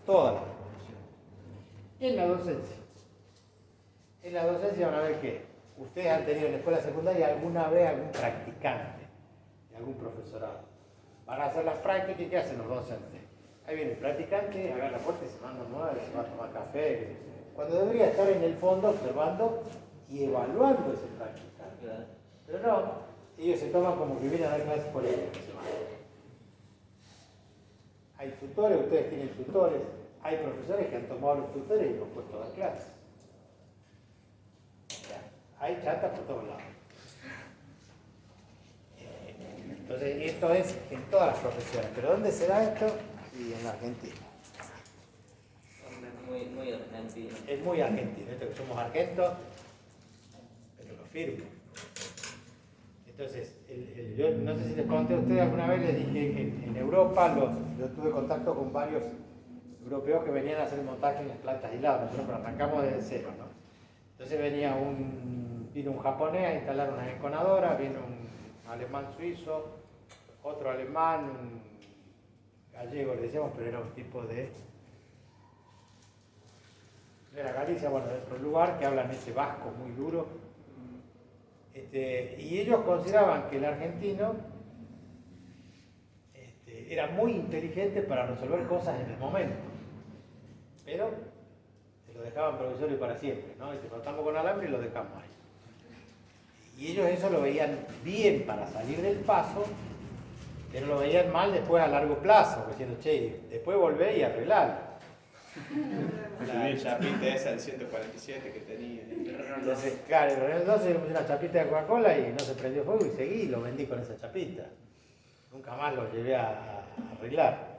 todas las profesiones. Y en la docencia. En la docencia van a ver que ustedes han tenido en la escuela secundaria alguna vez algún practicante de algún profesorado. Van a hacer las prácticas y ¿qué hacen los docentes? Ahí viene el practicante, agarra la puerta y se manda a mover, se va a tomar café. Cuando debería estar en el fondo observando y evaluando ese practicante. Pero no, ellos se toman como que vienen a dar clases por ellos. Hay tutores, ustedes tienen tutores, hay profesores que han tomado los tutores y los han puesto a dar clases. Hay chata por todos lados. Entonces, esto es en todas las profesiones. ¿Pero dónde se da esto? Y en la Argentina. Muy argentino. Es muy argentino. Esto que somos argentos, pero lo firmo. Entonces, yo no sé si les conté a ustedes alguna vez, les dije que en Europa, yo tuve contacto con varios europeos que venían a hacer el montaje en las plantas aisladas. Nosotros arrancamos desde cero, ¿no? Entonces vino un japonés a instalar una enconadora, vino un alemán suizo, otro alemán, un gallego, le decíamos, pero era un tipo de la Galicia, bueno, de otro lugar, que hablan ese vasco muy duro. Y ellos consideraban que el argentino era muy inteligente para resolver cosas en el momento, pero se lo dejaban provisorio para siempre, ¿no? Y te cortamos con alambre y lo dejamos ahí. Y ellos eso lo veían bien para salir del paso, pero lo veían mal después a largo plazo, diciendo, che, después volvé y arreglalo. La chapita esa del 147 que tenía. Entonces, claro, entonces le puse una chapita de Coca-Cola y no se prendió fuego y seguí y lo vendí con esa chapita. Nunca más lo llevé a arreglar.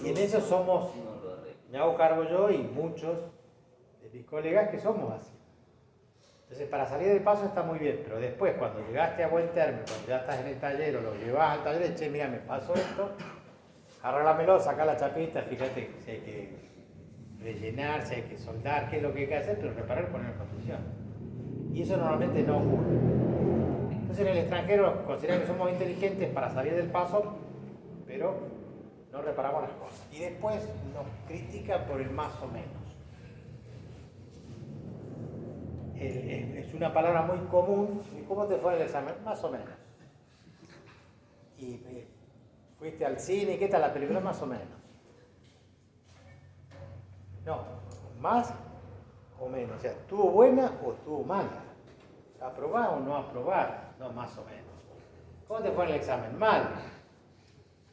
Y en eso me hago cargo yo y muchos de mis colegas que somos así. Entonces, para salir del paso está muy bien, pero después, cuando llegaste a buen término, cuando ya estás en el taller o lo llevas al taller, che, mira, me pasó esto, arreglámelo, sacá la chapita, fíjate si hay que rellenar, si hay que soldar, qué es lo que hay que hacer, pero reparar y poner en condición. Y eso normalmente no ocurre. Entonces, en el extranjero consideran que somos inteligentes para salir del paso, pero no reparamos las cosas. Y después nos critican por el más o menos. Es una palabra muy común. ¿Y cómo te fue el examen? Más o menos. Y fuiste al cine, ¿qué tal la película? Más o menos. No, más o menos. O sea, ¿estuvo buena o estuvo mala? ¿Aprobada o no aprobada? No, más o menos. ¿Cómo te fue en el examen? Mal.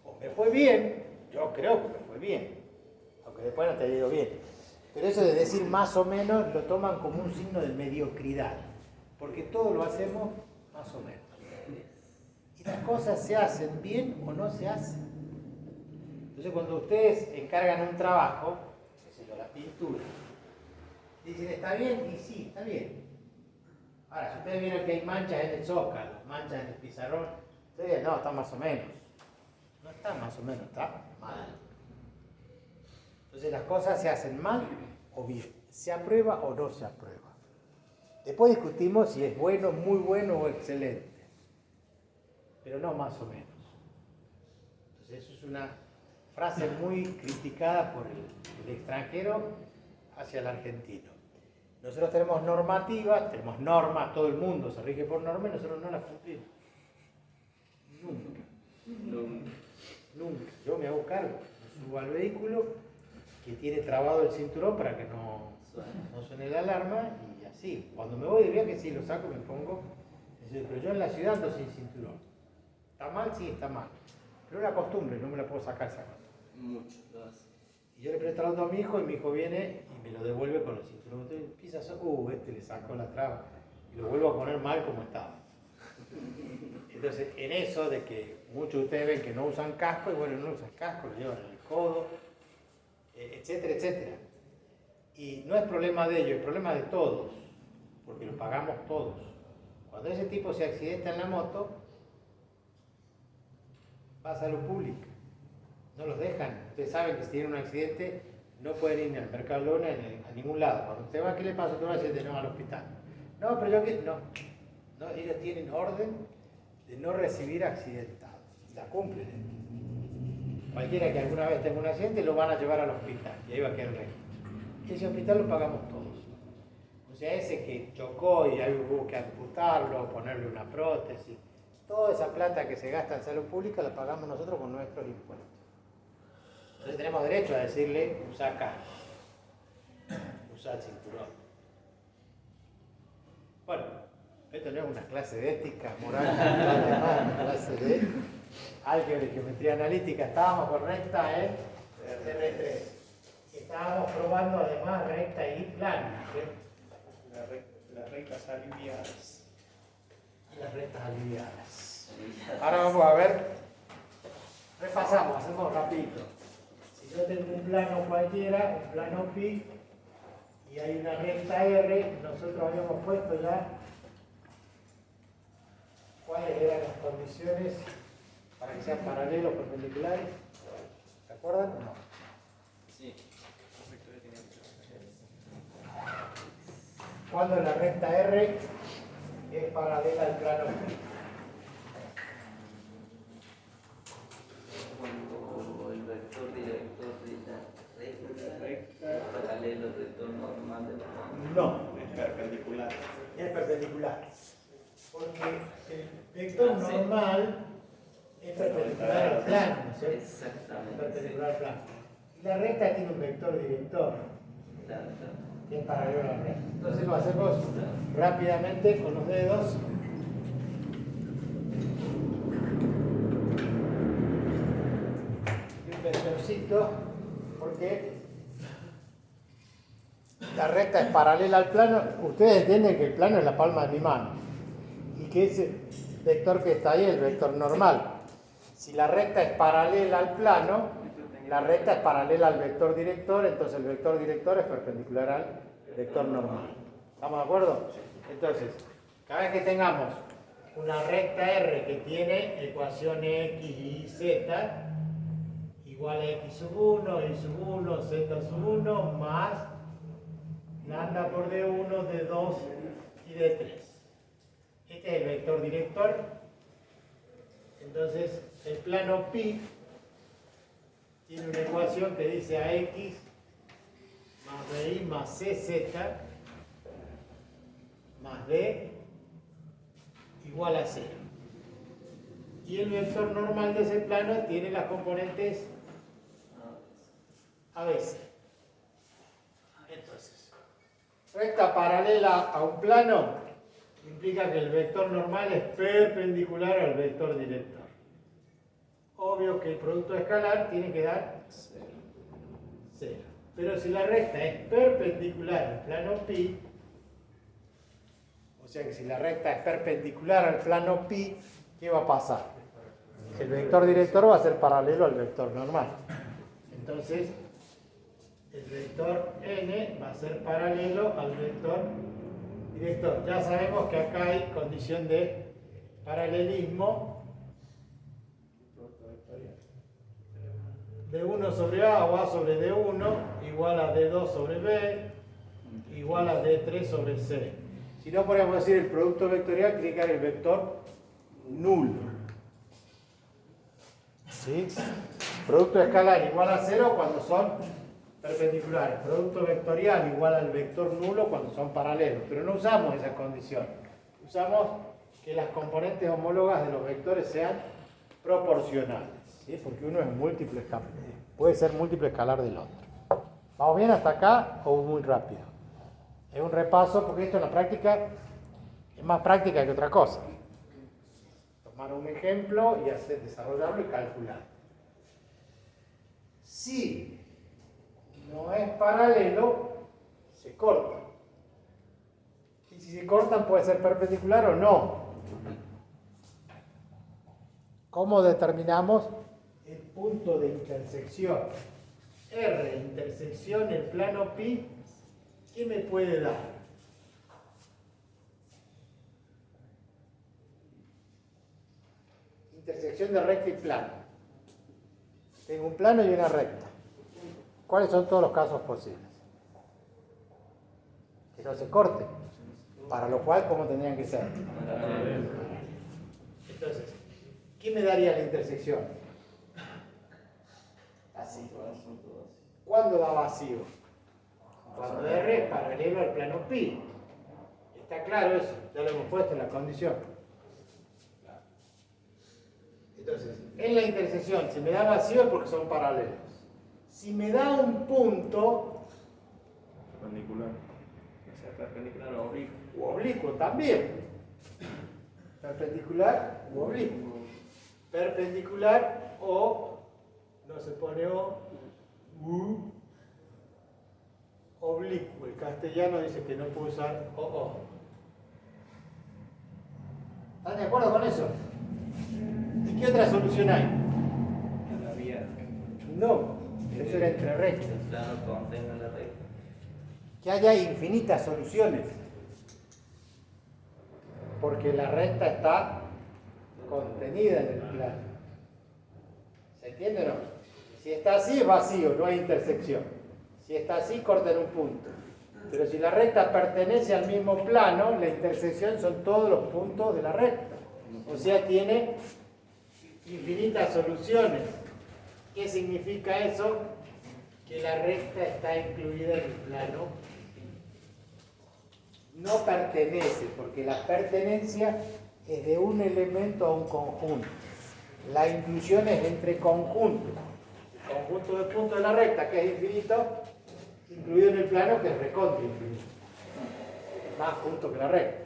O me fue bien, yo creo que me fue bien, aunque después no te haya ido bien. Pero eso de decir más o menos lo toman como un signo de mediocridad, porque todo lo hacemos más o menos. Y las cosas se hacen bien o no se hacen. Entonces cuando ustedes encargan un trabajo, qué sé yo, la pintura, dicen, ¿está bien? Y sí, está bien. Ahora, si ustedes vieron que hay manchas en el zócalo, manchas en el pizarrón, ustedes dicen, no, está más o menos. No está más o menos, está mal. Entonces las cosas se hacen mal o bien, se aprueba o no se aprueba. Después discutimos si es bueno, muy bueno o excelente, pero no más o menos. Entonces eso es una frase muy criticada por el extranjero hacia el argentino. Nosotros tenemos normativas, tenemos normas, todo el mundo se rige por normas y nosotros no las cumplimos. Nunca. Yo me hago cargo, me subo al vehículo que tiene trabado el cinturón para que no suene la alarma y así. Cuando me voy de viaje sí lo saco, me pongo, pero yo en la ciudad ando sin cinturón. ¿Está mal? Sí, está mal. Pero es una costumbre, no me la puedo sacar esa cosa. Mucho. Y yo le presto el auto a mi hijo y mi hijo viene y me lo devuelve con el cinturón. Entonces empieza a hacer, le sacó la traba y lo vuelvo a poner mal como estaba. Entonces, en eso de que muchos de ustedes ven que no usan casco, y bueno, no usan casco, lo llevan en el codo, etcétera, etcétera. Y no es problema de ellos, es problema de todos, porque lo pagamos todos. Cuando ese tipo se accidenta en la moto, va a salud pública. No los dejan. Ustedes saben que si tienen un accidente, no pueden ir ni al Mercadona ni a ningún lado. Cuando usted va, ¿qué le pasa? Tú vas a decir, no, al hospital. No, pero yo que no, ellos tienen orden de no recibir accidentados. La cumplen. Cualquiera que alguna vez tenga un accidente lo van a llevar al hospital y ahí va a quedar el registro. Ese hospital lo pagamos todos. O sea, ese que chocó y ahí hubo que amputarlo, ponerle una prótesis, toda esa plata que se gasta en salud pública la pagamos nosotros con nuestros impuestos. Entonces tenemos derecho a decirle, usa acá, usa el cinturón. Bueno, esto no es una clase de ética, moral, una clase de álgebra y geometría analítica. Estábamos con recta en R3. Estábamos probando además recta y plano. Las rectas alineadas. Y las rectas alineadas. Ahora vamos a ver, repasamos, hacemos rapidito. Si yo tengo un plano cualquiera, un plano pi, y hay una recta R, nosotros habíamos puesto ya cuáles eran las condiciones para que sean paralelos perpendiculares. ¿Se acuerdan o no? Sí. Cuando la recta R es paralela al plano pi. Cuando el vector director de la recta es paralelo al vector normal del plano. No, Es perpendicular. es perpendicular. Porque el vector normal es perpendicular al plano, ¿no es cierto? Exactamente. Perpendicular al plano. Y la recta tiene un vector director, Claro, claro. que es paralelo a la recta. Entonces lo hacemos rápidamente con los dedos. Y un vectorcito, porque la recta es paralela al plano. Ustedes entienden que el plano es la palma de mi mano. Y que ese vector que está ahí es el vector normal. Si la recta es paralela al plano, la recta es paralela al vector director, entonces el vector director es perpendicular al vector normal. ¿Estamos de acuerdo? Entonces, cada vez que tengamos una recta R que tiene ecuaciones X y Z igual a X sub 1, Y sub 1, Z sub 1 más lambda por D1, D2 y D3. Este es el vector director. Entonces, el plano pi tiene una ecuación que dice AX más BI más CZ más D igual a 0. Y el vector normal de ese plano tiene las componentes ABC. Entonces, recta paralela a un plano implica que el vector normal es perpendicular al vector director. Obvio que el producto escalar tiene que dar 0. Pero si la recta es perpendicular al plano pi, o sea que si la recta es perpendicular al plano pi, ¿qué va a pasar? El vector director va a ser paralelo al vector normal. Entonces, el vector n va a ser paralelo al vector director. Ya sabemos que acá hay condición de paralelismo D1 sobre A o A sobre D1 igual a D2 sobre B igual a D3 sobre C. Si no, podríamos decir el producto vectorial tiene que dar el vector nulo. ¿Sí? Producto escalar igual a 0 cuando son perpendiculares. Producto vectorial igual al vector nulo cuando son paralelos. Pero no usamos esa condición. Usamos que las componentes homólogas de los vectores sean proporcionales. ¿Sí? Porque uno es múltiple escalar, puede ser múltiple escalar del otro. ¿Vamos bien hasta acá o muy rápido? Es un repaso porque esto en la práctica es más práctica que otra cosa. Tomar un ejemplo y desarrollarlo y calcular. Si no es paralelo, se corta. Y si se cortan puede ser perpendicular o no. ¿Cómo determinamos el punto de intersección? R, intersección, el plano pi, ¿qué me puede dar? Intersección de recta y plano. Tengo un plano y una recta. ¿Cuáles son todos los casos posibles? Que no se corten. Para lo cual, ¿cómo tendrían que ser? Entonces, ¿qué me daría la intersección? vacío. ¿Cuándo da vacío? Cuando R es paralelo al plano pi. Está claro eso, ya lo hemos puesto en la condición. Entonces, en la intersección, si me da vacío es porque son paralelos. Si me da un punto, Perpendicular. O sea, perpendicular o oblicuo. u oblicuo también. Perpendicular u oblicuo. Perpendicular o, no se pone o, u, oblicuo. El castellano dice que no puede usar o. ¿Están de acuerdo con eso? ¿Y qué otra solución hay? A la vía. No, eso era entre rectas. El plano contenga la recta. Que haya infinitas soluciones. Porque la recta está contenida en el plano. ¿Se entiende o no? Si está así es vacío, no hay intersección. Si está así, corta en un punto. Pero si la recta pertenece al mismo plano, la intersección son todos los puntos de la recta. O sea, tiene infinitas soluciones. ¿Qué significa eso? Que la recta está incluida en el plano. No pertenece, porque la pertenencia es de un elemento a un conjunto. La inclusión es entre conjuntos. El conjunto de puntos de la recta, que es infinito, incluido en el plano, que es recontra infinito. Más puntos que la recta.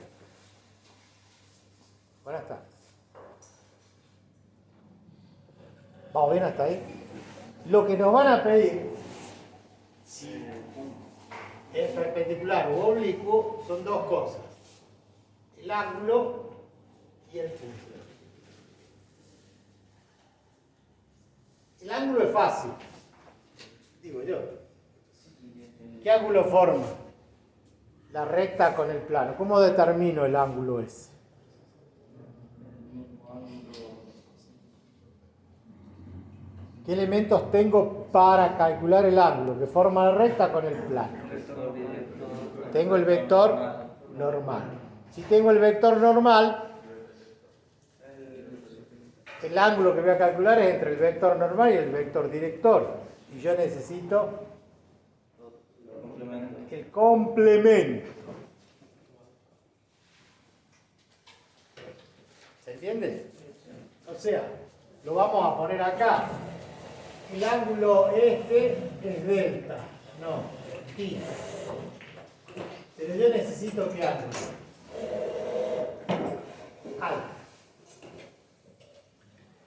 Buenas tardes. ¿Vamos bien hasta ahí? Lo que nos van a pedir, si es perpendicular o oblicuo, son dos cosas. El ángulo y el punto. El ángulo es fácil, digo yo. ¿Qué ángulo forma? La recta con el plano. ¿Cómo determino el ángulo ese? ¿Qué elementos tengo para calcular el ángulo que forma la recta con el plano? Tengo el vector normal. Si tengo el vector normal, el ángulo que voy a calcular es entre el vector normal y el vector director. Y yo necesito el complemento. ¿Se entiende? O sea, lo vamos a poner acá. El ángulo este es delta, no, pi. Pero yo necesito ¿qué ángulo? Alfa.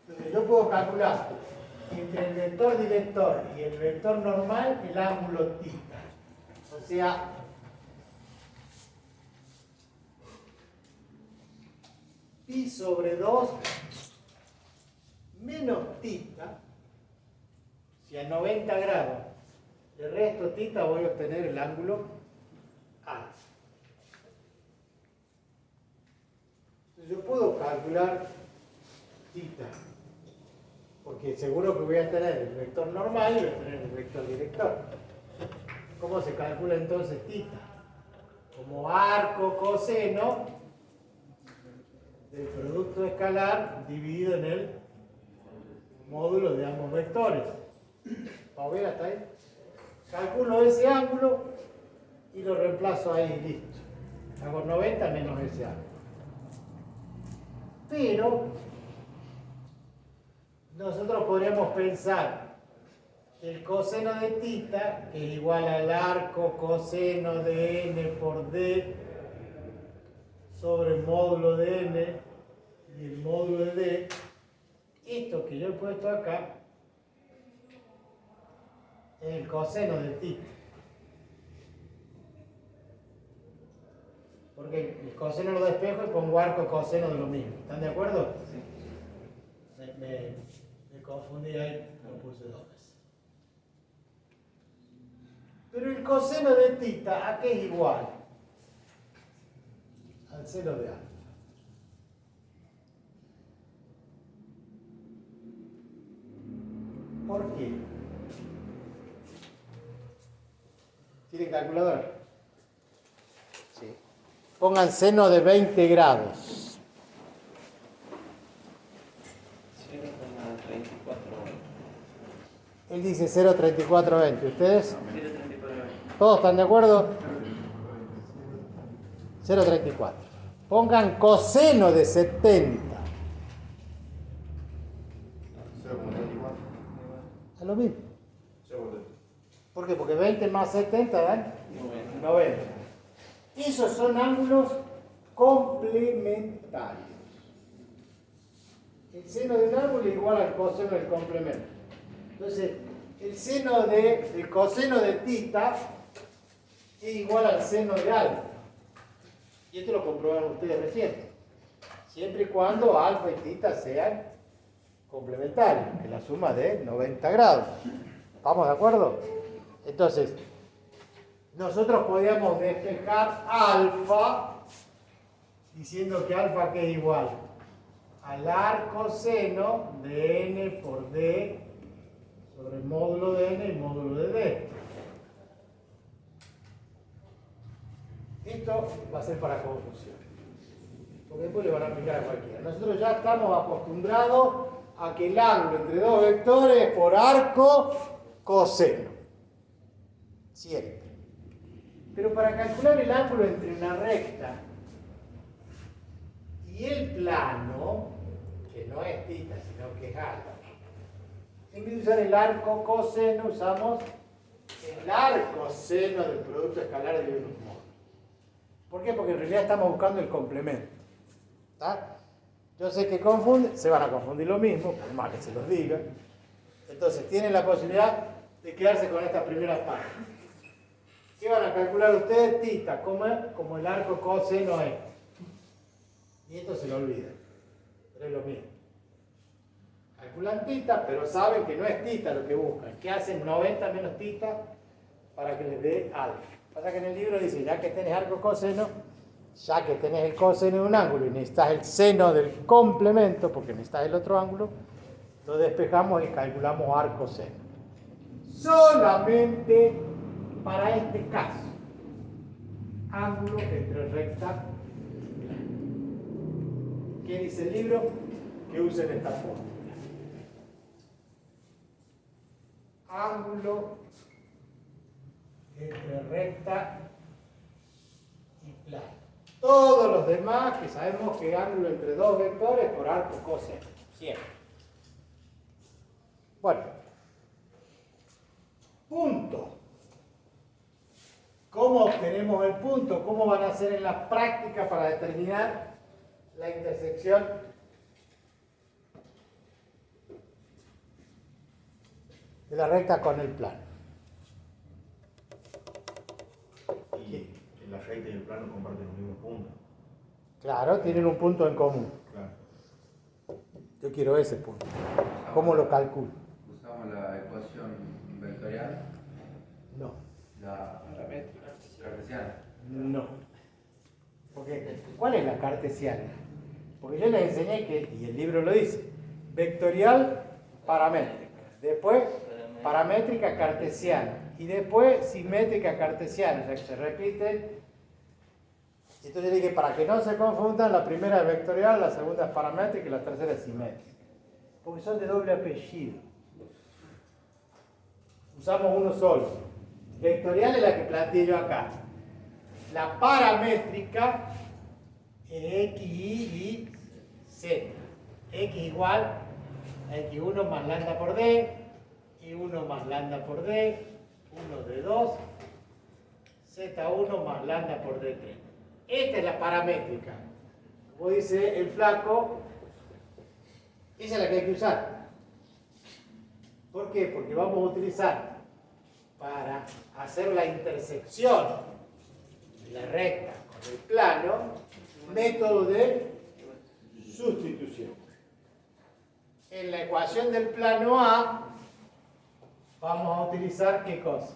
Entonces yo puedo calcular entre el vector director y el vector normal el ángulo tita. O sea, pi sobre 2 menos tita. Si a 90 grados le resto tita, voy a obtener el ángulo alfa. Entonces yo puedo calcular tita, porque seguro que voy a tener el vector normal y voy a tener el vector director. ¿Cómo se calcula entonces tita? Como arco coseno del producto escalar dividido en el módulo de ambos vectores. ¿Vamos bien hasta ahí? Calculo ese ángulo y lo reemplazo ahí, listo. Hago 90 menos ese ángulo. Pero nosotros podríamos pensar que el coseno de tita, que es igual al arco coseno de n por d sobre el módulo de n y el módulo de d, esto que yo he puesto acá, es el coseno de tita. Porque el coseno lo despejo y pongo arco coseno de lo mismo. ¿Están de acuerdo? Sí. Me confundí ahí, lo puse dos veces. Pero el coseno de tita, ¿a qué es igual? Al seno de alfa. ¿Por qué? ¿Tienen calculadora? Sí. Pongan seno de 20 grados. 0,34. Él dice 0,3420. ¿Ustedes? 0,34. ¿Todos están de acuerdo? 0,34. Pongan coseno de 70. 0,34. Es lo mismo. ¿Por qué? Porque 20 más 70 dan 90. Esos son ángulos complementarios. El seno de un ángulo es igual al coseno del complemento. Entonces, el coseno de tita es igual al seno de alfa. Y esto lo comprobaron ustedes recién. Siempre y cuando alfa y tita sean complementarios, que la suma de 90 grados. ¿Estamos de acuerdo? Entonces, nosotros podíamos despejar alfa diciendo que alfa que es igual al arcoseno de n por d sobre el módulo de n y módulo de d. Esto va a ser para confusión, porque después le van a aplicar a cualquiera. Nosotros ya estamos acostumbrados a que el ángulo entre dos vectores es por arco coseno. Siempre. Pero para calcular el ángulo entre una recta y el plano, que no es tita, sino que es alfa, en vez de usar el arco coseno, usamos el arcoseno del producto escalar de unos módulos. ¿Por qué? Porque en realidad estamos buscando el complemento. ¿Está? Yo sé que confunden, se van a confundir lo mismo, por más que se los diga. Entonces tienen la posibilidad de quedarse con esta primera parte. ¿Qué van a calcular ustedes? Tita, como el arco coseno es. Y esto se lo olvidan. Pero es lo mismo. Calculan tita, pero saben que no es tita lo que buscan. Que hacen 90 menos tita para que les dé alfa. Pasa que en el libro dice, ya que tenés arco coseno, ya que tenés el coseno de un ángulo y necesitas el seno del complemento, porque necesitas el otro ángulo, lo despejamos y calculamos arco seno. Solamente para este caso, ángulo entre recta y plano. ¿Qué dice el libro? Que usen esta fórmula. Ángulo entre recta y plano. Todos los demás que sabemos que ángulo entre dos vectores por arco coseno. Siempre. Bueno. Punto. ¿Cómo obtenemos el punto? ¿Cómo van a hacer en la práctica para determinar la intersección de la recta con el plano? Y la recta y el plano comparten los mismos puntos. Claro, tienen un punto en común. Claro. Yo quiero ese punto. ¿Cómo lo calculo? Usamos la ecuación vectorial, No. la cartesiana. No. Porque, ¿cuál es la cartesiana? Porque yo les enseñé que, y el libro lo dice, vectorial paramétrica, después paramétrica cartesiana, y después simétrica cartesiana, o sea que se repiten. Entonces yo dije, para que no se confundan, la primera es vectorial, la segunda es paramétrica y la tercera es simétrica. Porque son de doble apellido. Usamos uno solo. Vectorial es la que planteé yo acá. La paramétrica es X, Y y Z. X igual a X1 más lambda por D, Y1 más lambda por D, 1 de 2, Z1 más lambda por D3. Esta es la paramétrica. Como dice el flaco, esa es la que hay que usar. ¿Por qué? Porque vamos a utilizar para hacer la intersección de la recta con el plano, método de sustitución. En la ecuación del plano A vamos a utilizar ¿qué cosa?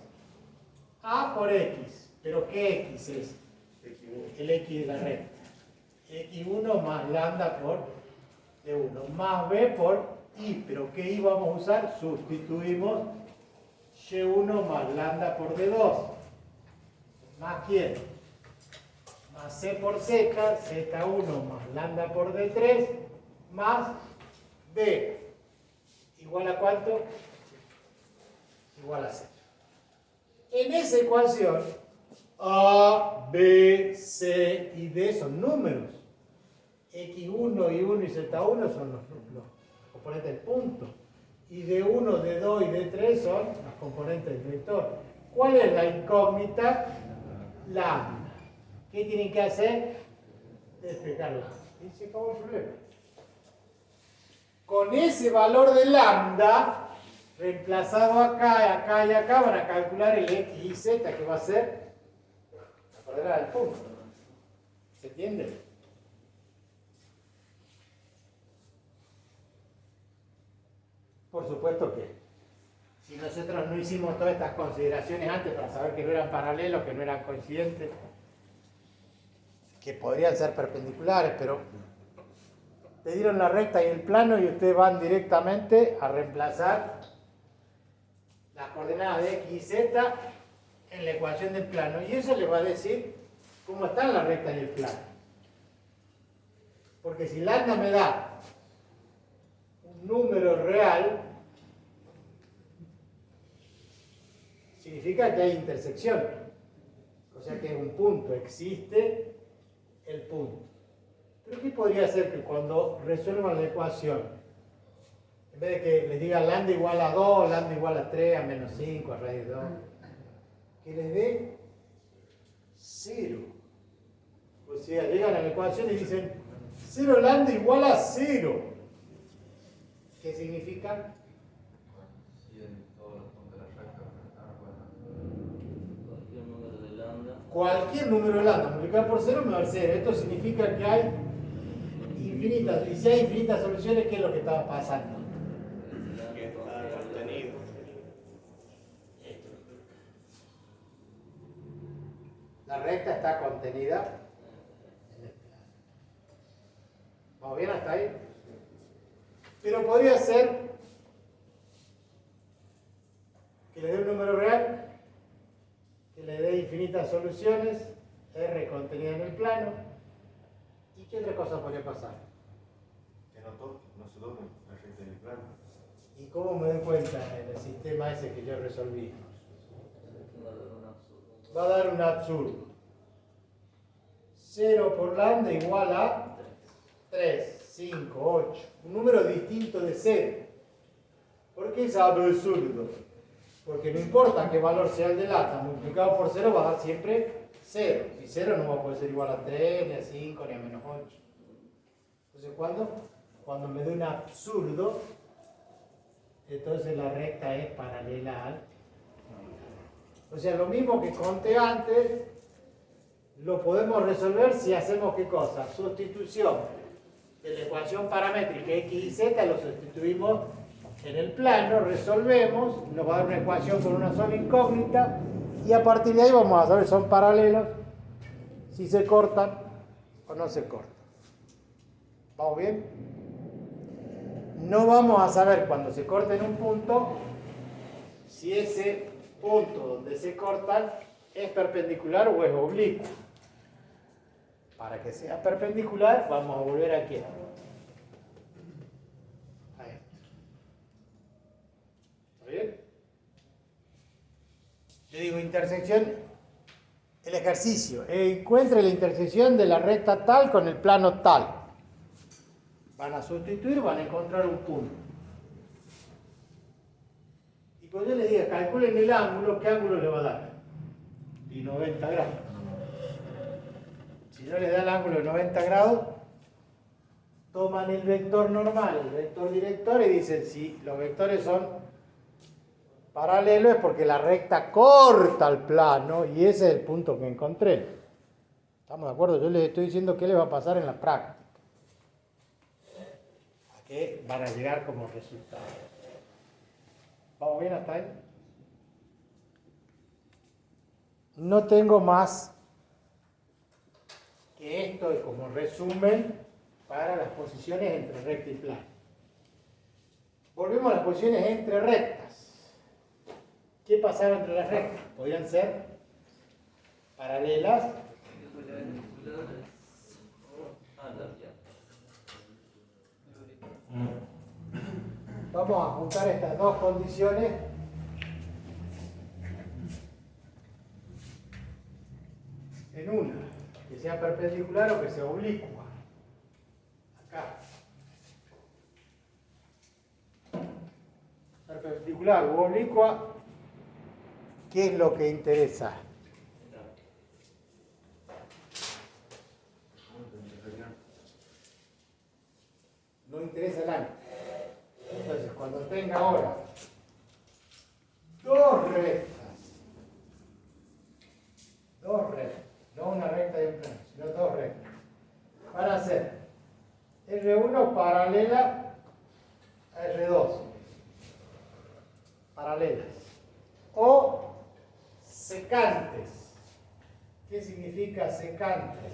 A por X. ¿Pero qué X es? El X de la recta. X1 más lambda por D1 más B por Y. ¿Pero qué Y vamos a usar? Sustituimos Y1 más lambda por D2. ¿Más quién? Más C por Z, Z1 más lambda por D3, más D. ¿Igual a cuánto? igual a 0. En esa ecuación, A, B, C y D son números. X1, Y1 y Z1 son los componentes del punto. Y D1, D2 y D3 son los componentes del vector. ¿Cuál es la incógnita? Lambda. ¿Qué tienen que hacer? Despejarla. Y se acabó el problema. Con ese valor de lambda, reemplazado acá, acá y acá, van a calcular el X y Z, que va a ser la coordenada del punto. ¿Se entiende? Por supuesto que si nosotros no hicimos todas estas consideraciones antes para saber que no eran paralelos, que no eran coincidentes, que podrían ser perpendiculares, pero te dieron la recta y el plano y ustedes van directamente a reemplazar las coordenadas de X y Z en la ecuación del plano. Y eso les va a decir cómo están la recta y el plano. Porque si lambda me da un número real, significa que hay intersección. O sea que es un punto, existe el punto. Pero ¿qué podría ser que cuando resuelvan la ecuación, en vez de que les diga lambda igual a 2, lambda igual a 3, a menos 5, a raíz de 2, que les dé 0? O sea, llegan a la ecuación y dicen 0 lambda igual a 0. ¿Qué significa? Sí, en todos los puntos de la recta. Cualquier número de lambda. Cualquier número de lambda multiplicado por 0 me va a dar 0. Esto significa que hay infinitas. Y si hay infinitas soluciones, ¿qué es lo que está pasando? Que está contenido. La recta está contenida en el plano. ¿Vamos bien hasta ahí? Pero podría ser que le dé un número real, que le dé infinitas soluciones, R contenida en el plano. ¿Y qué otra cosa podría pasar? Que no se doble la recta del plano. ¿Y cómo me doy cuenta en el sistema ese que yo resolví? Va a dar un absurdo. 0 por lambda igual a 3, 5, 8. Un número distinto de 0. ¿Por qué es absurdo? Porque no importa qué valor sea el de lambda, multiplicado por 0 va a dar siempre 0. Y 0 no va a poder ser igual a 3, ni a 5, ni a menos 8. Entonces, cuando me dé un absurdo, entonces la recta es paralela al... O sea, lo mismo que conté antes, lo podemos resolver si hacemos ¿qué cosa? Sustitución de la ecuación paramétrica X y Z, lo sustituimos en el plano, resolvemos, nos va a dar una ecuación con una sola incógnita y a partir de ahí vamos a saber si son paralelos, si se cortan o no se cortan. ¿Vamos bien? No vamos a saber cuando se corte en un punto si ese punto donde se cortan es perpendicular o es oblicuo. Para que sea perpendicular vamos a volver aquí. Ahí. ¿Está bien? Le digo intersección, el ejercicio. Encuentre la intersección de la recta tal con el plano tal. Van a sustituir, van a encontrar un punto. Y cuando yo les diga calculen el ángulo, ¿qué ángulo le va a dar? Y 90 grados. Si yo les da el ángulo de 90 grados, toman el vector normal, el vector director, y dicen si los vectores son paralelos es porque la recta corta el plano y ese es el punto que encontré. ¿Estamos de acuerdo? Yo les estoy diciendo qué les va a pasar en la práctica. A qué van a llegar como resultado. ¿Vamos bien hasta ahí? No tengo más que esto es como resumen para las posiciones entre recta y plano. Volvemos a las posiciones entre rectas. ¿Qué pasaba entre las rectas? Podían ser paralelas. Vamos a juntar estas dos condiciones en una, que sea perpendicular o que sea oblicua. Acá. Perpendicular u oblicua, ¿qué es lo que interesa? No interesa el ángulo. Entonces, cuando tenga ahora dos rectas, no una recta y un plano, sino dos rectas, van a ser R1 paralela a R2, paralelas, o secantes. ¿Qué significa secantes?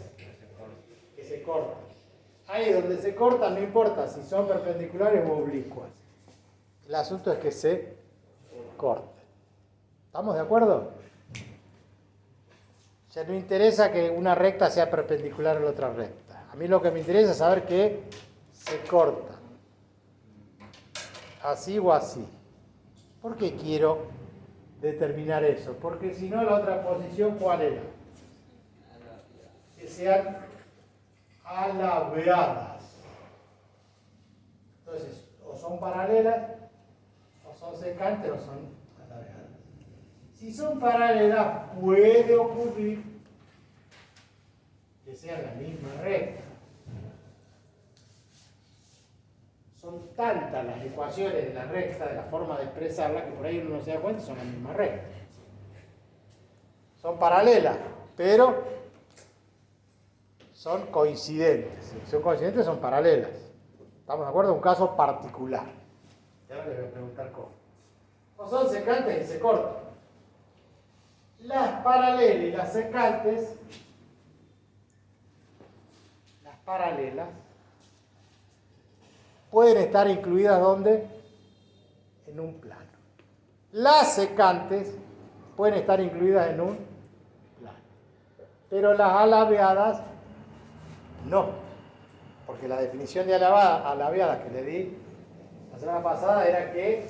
Que se cortan. Ahí donde se cortan no importa si son perpendiculares o oblicuas. El asunto es que se corten. ¿Estamos de acuerdo? O sea, no interesa que una recta sea perpendicular a la otra recta. A mí lo que me interesa es saber que se cortan. Así o así. ¿Por qué quiero determinar eso? Porque si no, la otra posición, ¿cuál era? Que sean alabeadas. Entonces, o son paralelas, o son secantes, o son alabeadas. Si son paralelas, puede ocurrir que sean la misma recta. Son tantas las ecuaciones de la recta, de la forma de expresarla, que por ahí uno no se da cuenta, son la misma recta. Son paralelas, pero son coincidentes. Si son coincidentes, son paralelas. ¿Estamos de acuerdo? Un caso particular. Y ahora les voy a preguntar cómo. O son secantes y se cortan. Las paralelas y las secantes, las paralelas, pueden estar incluidas ¿dónde? En un plano. Las secantes pueden estar incluidas en un plano. Pero las alabeadas no. Porque la definición de alabeada que le di la semana pasada era que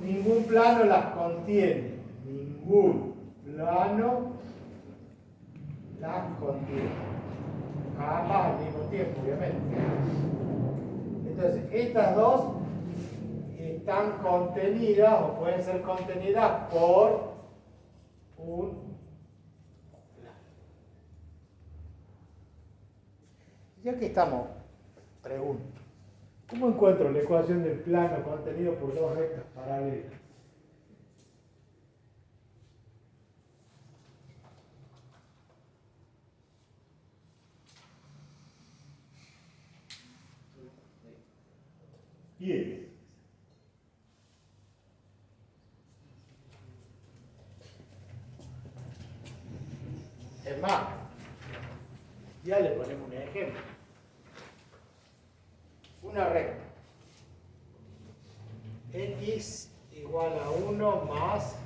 ningún plano las contiene. Ningún plano las contiene. Ambas al mismo tiempo, obviamente. Entonces, estas dos están contenidas o pueden ser contenidas por un plano. Ya que estamos, pregunto, ¿cómo encuentro la ecuación del plano contenido por dos rectas paralelas? ¿Quién? Es más, ya le ponemos un ejemplo. Una recta. X igual a 1 más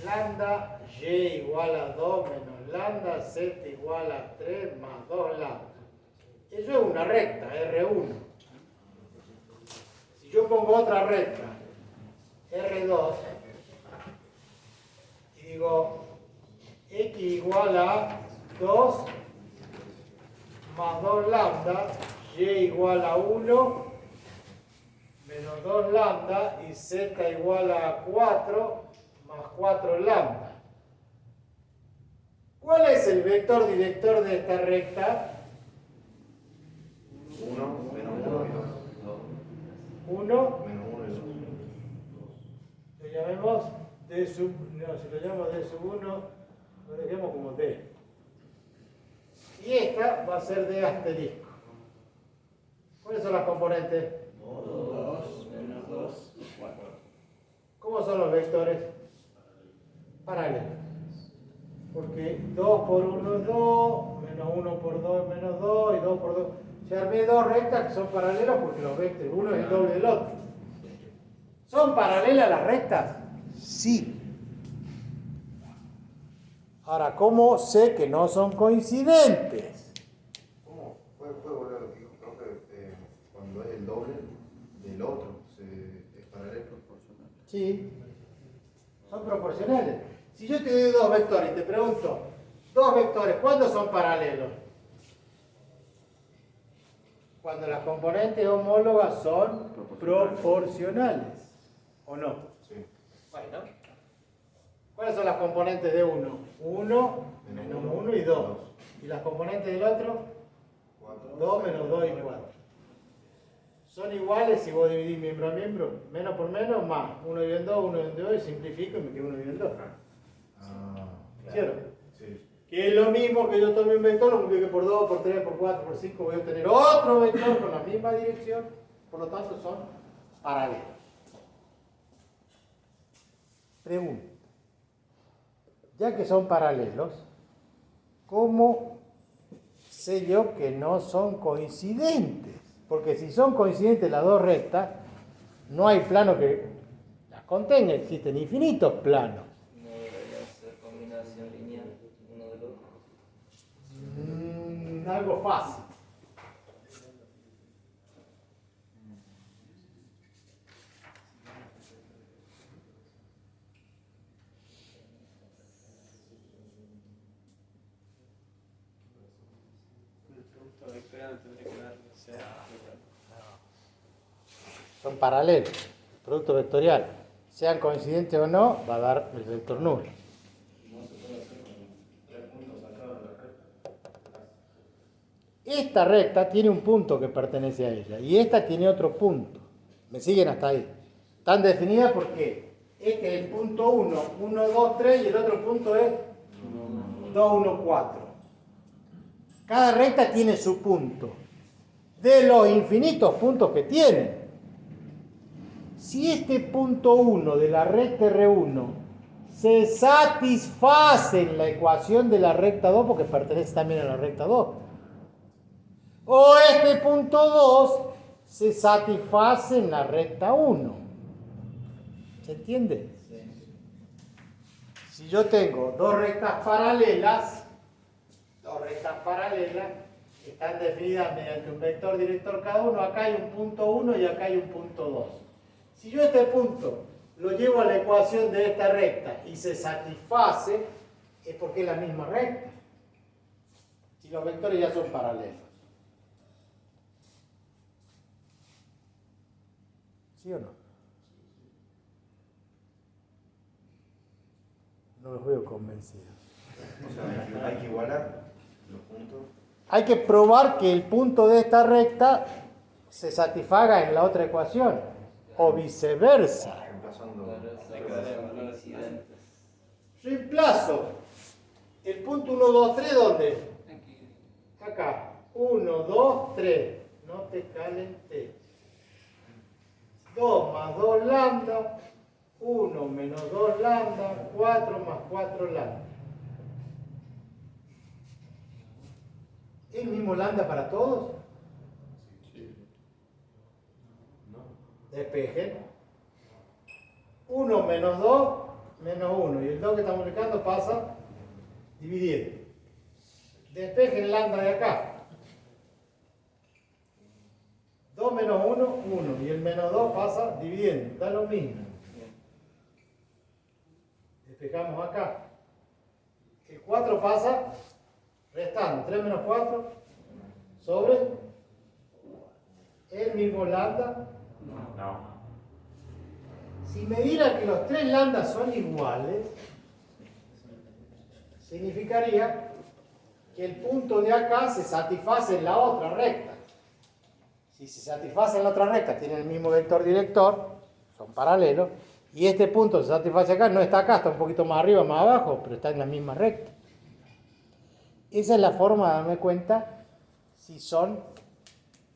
lambda, y igual a 2 menos lambda, z igual a 3 más 2 lambda. Eso es una recta, R1. Si yo pongo otra recta, R2, y digo X igual a 2 más 2 lambda, y igual a 1 menos 2 lambda y z igual a 4 más 4 lambda. ¿Cuál es el vector director de esta recta? 1, menos 1 y 2. 1 Menos 1 y 2. lo llamemos D sub, no, si lo llamamos D sub 1, lo dejemos como D. Y esta va a ser D asterisco. ¿Cuáles son las componentes? 2 menos 2, 4. ¿Cómo son los vectores? Paralelos. Porque 2 por 1 es 2, menos 1 por 2 es menos 2, y 2 por 2. Ya armé dos rectas que son paralelas porque los vectores, uno es el doble del otro. ¿Son paralelas las rectas? Sí. Ahora, ¿cómo sé que no son coincidentes? ¿Cómo? ¿Puede volver a lo que dijo? Creo que cuando es el doble del otro, es paralelo. Sí. Son proporcionales. Si yo te doy dos vectores y te pregunto, Dos vectores, ¿cuándo son paralelos? Cuando las componentes homólogas son proporcionales. ¿O no? Sí. Bueno. ¿Cuáles son las componentes de uno? 1, menos 1 y 2. ¿Y las componentes del otro? 2 menos 2 y 4. Son iguales si vos dividís miembro a miembro. Menos por menos, más. 1 dividido en 2, 1 dividido en 2, y simplifico y me quedo 1 dividido en 2. ¿Cierto? Sí. Que es lo mismo que yo tome un vector, lo multiplique por 2, por 3, por 4, por 5, voy a obtener otro vector con la misma dirección, por lo tanto son paralelos. Pregunta. Ya que son paralelos, ¿cómo sé yo que no son coincidentes? Porque si son coincidentes las dos rectas, no hay plano que las contenga, existen infinitos planos. No debería ser combinación lineal uno del otro. Algo fácil. El producto vectorial tendría que dar sea. Son paralelos. El producto vectorial, sean coincidentes o no, va a dar el vector nulo. Esta recta tiene un punto que pertenece a ella y esta tiene otro punto. ¿Me siguen hasta ahí? Están definidas porque este es el punto 1, 1, 2, 3 y el otro punto es 2, 1, 4. Cada recta tiene su punto. De los infinitos puntos que tiene. Si este punto 1 de la recta R1 se satisface en la ecuación de la recta 2, porque pertenece también a la recta 2, o este punto 2 se satisface en la recta 1. ¿Se entiende? Si yo tengo dos rectas paralelas, están definidas mediante un vector director cada uno, acá hay un punto 1 y acá hay un punto 2. Si yo este punto lo llevo a la ecuación de esta recta y se satisface, es porque es la misma recta. Si los vectores ya son paralelos. ¿Sí o no? No los veo convencidos. O sea, hay que igualar los puntos. Hay que probar que el punto de esta recta se satisfaga en la otra ecuación, o viceversa. Reemplazando. Coincidentes. Reemplazo el punto 1, 2, 3, ¿dónde? Aquí. Acá. 1, 2, 3. No te calentes. 2 más 2 lambda. 1 menos 2 lambda. 4 más 4 lambda. ¿Es el mismo lambda para todos? Despejen. 1 menos 2 menos 1. Y el 2 que estamos multiplicando pasa dividiendo. Despejen lambda de acá. 2 menos 1, 1. Y el menos 2 pasa dividiendo. Da lo mismo. Despejamos acá. El 4 pasa restando. 3 menos 4 sobre el mismo lambda. No. Si me diera que los 3 lambdas son iguales, significaría que el punto de acá se satisface en la otra recta. Si se satisface en la otra recta, tienen el mismo vector director, son paralelos, y este punto se satisface acá, no está acá, está un poquito más arriba, más abajo, pero está en la misma recta. Esa es la forma de darme cuenta si son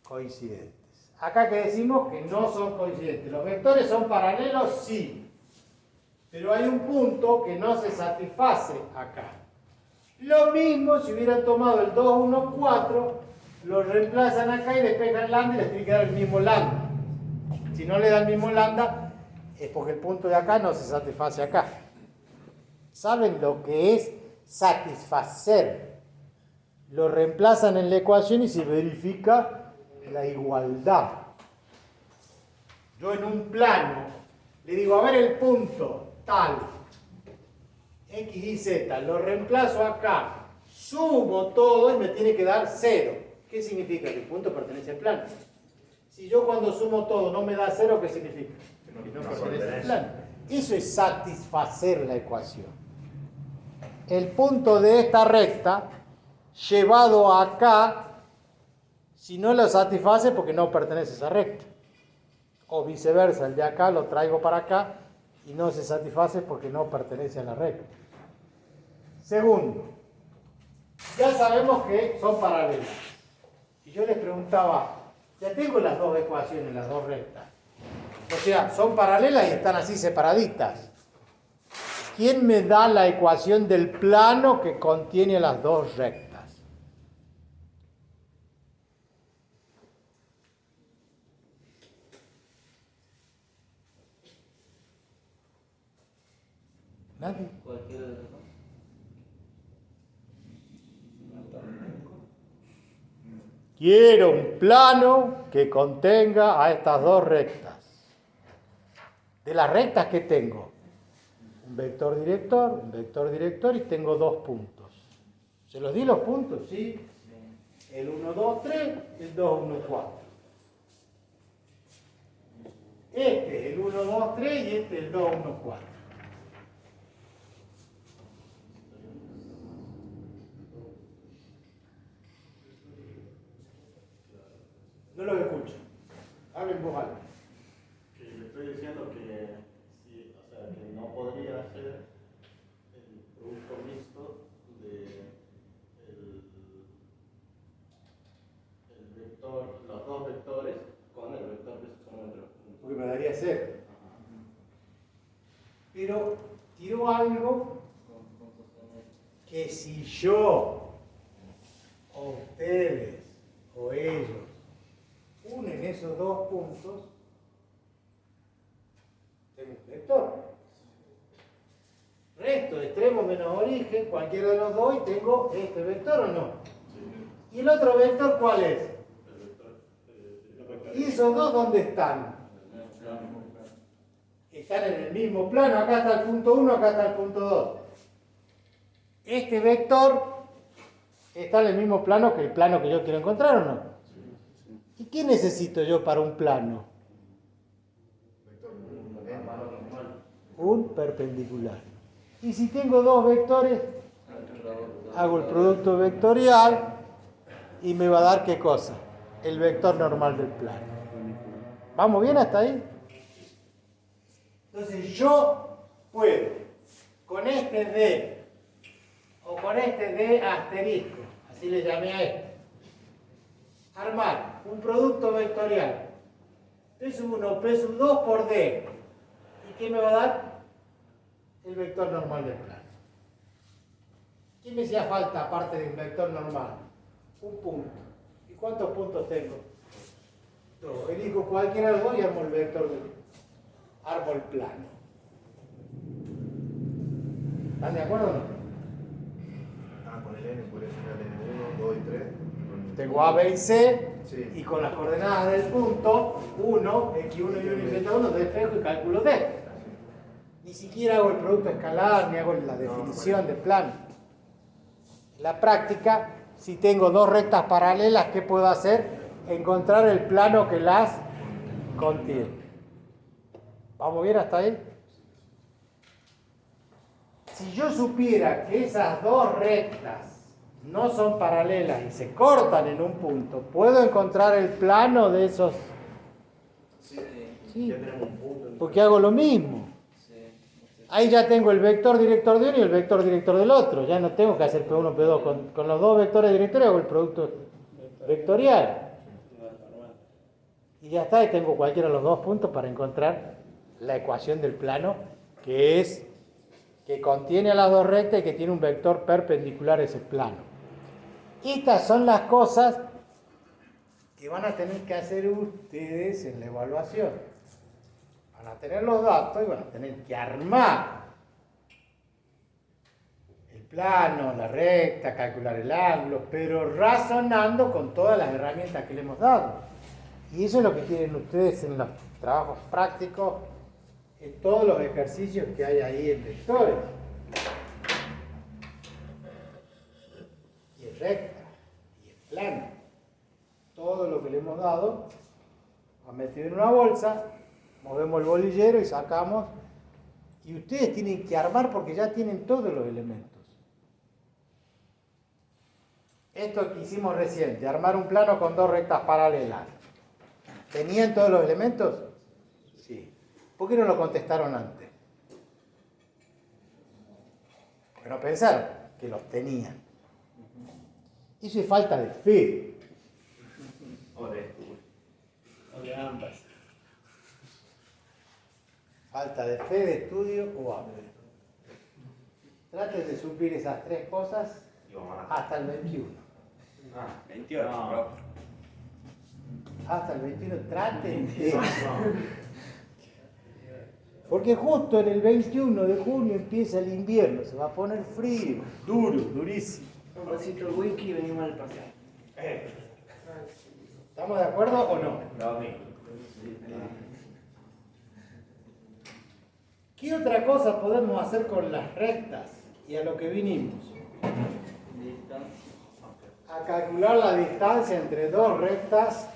coincidentes. Acá que decimos que no son coincidentes. ¿Los vectores son paralelos? Sí. Pero hay un punto que no se satisface acá. Lo mismo si hubieran tomado el 2, 1, 4, lo reemplazan acá y despejan lambda y les tiene que dar el mismo lambda. Si no le da el mismo lambda, es porque el punto de acá no se satisface acá. ¿Saben lo que es satisfacer? Lo reemplazan en la ecuación y se verifica la igualdad. Yo en un plano le digo, a ver el punto tal, X y Z, lo reemplazo acá Sumo todo y me tiene que dar 0. ¿Qué significa? Que el punto pertenece al plano. Si yo cuando sumo todo no me da 0, ¿qué significa? Que no pertenece al plano. Eso es satisfacer la ecuación. El punto de esta recta, llevado acá, si no lo satisface porque no pertenece a esa recta. O viceversa, el de acá lo traigo para acá y no se satisface porque no pertenece a la recta. Segundo, ya sabemos que son paralelas. Y yo les preguntaba, ya tengo las dos ecuaciones, las dos rectas. O sea, son paralelas y están así separaditas. ¿Quién me da la ecuación del plano que contiene las dos rectas? ¿Nadie? Cualquiera de los dos. Quiero un plano que contenga a estas dos rectas. De las rectas que tengo, un vector director y tengo dos puntos. ¿Se los di los puntos? Sí. El 1, 2, 3, el 2, 1, 4. Este es el 1, 2, 3 y este es el 2, 1, 4. No los escucho. Hablen en voz alta. Que le estoy diciendo que, sí, o sea, que no podría ser el producto mixto de el vector, los dos vectores con el vector que se toma entre los puntos. Porque me daría 0. Pero tiró algo que si yo, o ustedes, o ellos, unen esos dos puntos, tengo un vector. Resto, extremo menos origen, cualquiera de los dos, y tengo este vector o no. ¿Y el otro vector cuál es? ¿Y esos dos dónde están? Están en el mismo plano, acá está el punto 1, acá está el punto 2. Este vector está en el mismo plano que el plano que yo quiero encontrar o no. ¿Y qué necesito yo para un plano? Un perpendicular. Y si tengo dos vectores, hago el producto vectorial y me va a dar ¿qué cosa? El vector normal del plano. ¿Vamos bien hasta ahí? Entonces yo puedo, con este D, o con este D asterisco, así le llamé a esto, armar un producto vectorial P1, P2 por D. ¿Y qué me va a dar? El vector normal del plano. ¿Qué me hacía falta aparte de un vector normal? Un punto. ¿Y cuántos puntos tengo? 2. Elijo cualquiera de los dos y armo el vector armo el plano. ¿Están de acuerdo o no? Con el N, por eso el N1, 2 y 3. Tengo A, B y C, Sí. y con las coordenadas del punto, 1, X1 y 1 y Z1, despejo y cálculo D. Ni siquiera hago el producto escalar, ni hago la definición del plano. En la práctica, si tengo dos rectas paralelas, ¿qué puedo hacer? Encontrar el plano que las contiene. ¿Vamos bien hasta ahí? Si yo supiera que esas dos rectas no son paralelas y se cortan en un punto, ¿puedo encontrar el plano de esos? Sí, Ya tenemos un punto. porque hago lo mismo. Ahí ya tengo el vector director de uno y el vector director del otro. Ya no tengo que hacer P1, P2. Con los dos vectores directores hago el producto vectorial. Y ya está, y tengo cualquiera de los dos puntos para encontrar la ecuación del plano, que contiene a las dos rectas y que tiene un vector perpendicular a ese plano. Estas son las cosas que van a tener que hacer ustedes en la evaluación. Van a tener los datos y van a tener que armar el plano, la recta, calcular el ángulo, pero razonando con todas las herramientas que le hemos dado. Y eso es lo que tienen ustedes en los trabajos prácticos, en todos los ejercicios que hay ahí en vectores. dado, ha metido en una bolsa, movemos el bolillero y sacamos. Y ustedes tienen que armar porque ya tienen todos los elementos. Esto que hicimos recién, de armar un plano con dos rectas paralelas, ¿tenían todos los elementos? Sí. ¿Por qué no lo contestaron antes? Porque no pensaron que los tenían. Eso es falta de fe. O de ambas. Falta de fe, de estudio o hambre. Traten de suplir esas tres cosas hasta el 21. 28, No. bro. Hasta el 21 traten de... Porque justo en el 21 de junio empieza el invierno, se va a poner frío, duro, durísimo. Un vasito de whisky y venimos al parcial. ¿Estamos de acuerdo o no? ¿Qué otra cosa podemos hacer con las rectas y a lo que vinimos? A calcular la distancia entre dos rectas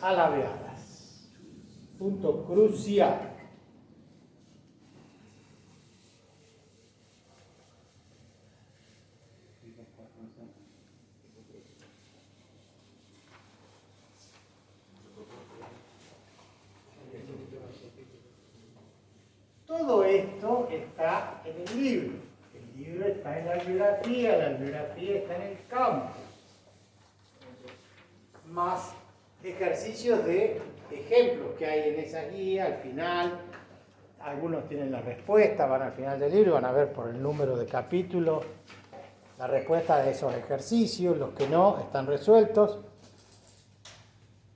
alabeadas. Punto crucial. Todo esto está en el libro. El libro está en la bibliografía está en el campo. Más ejercicios de ejemplos que hay en esa guía al final. Algunos tienen la respuesta, van al final del libro, van a ver por el número de capítulos la respuesta de esos ejercicios, los que no están resueltos.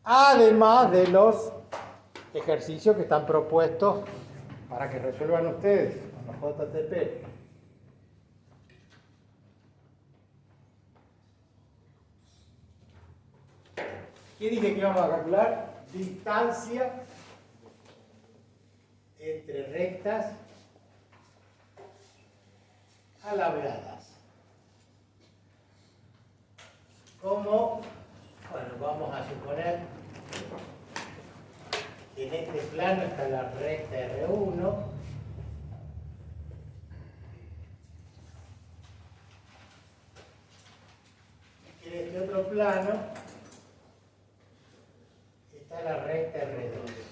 Además de los ejercicios que están propuestos para que resuelvan ustedes con los JTP. ¿Qué dije que íbamos a calcular? Distancia entre rectas alabeadas. ¿Cómo? Bueno, vamos a suponer que en este plano está la recta R1. Y en este otro plano está la recta R2.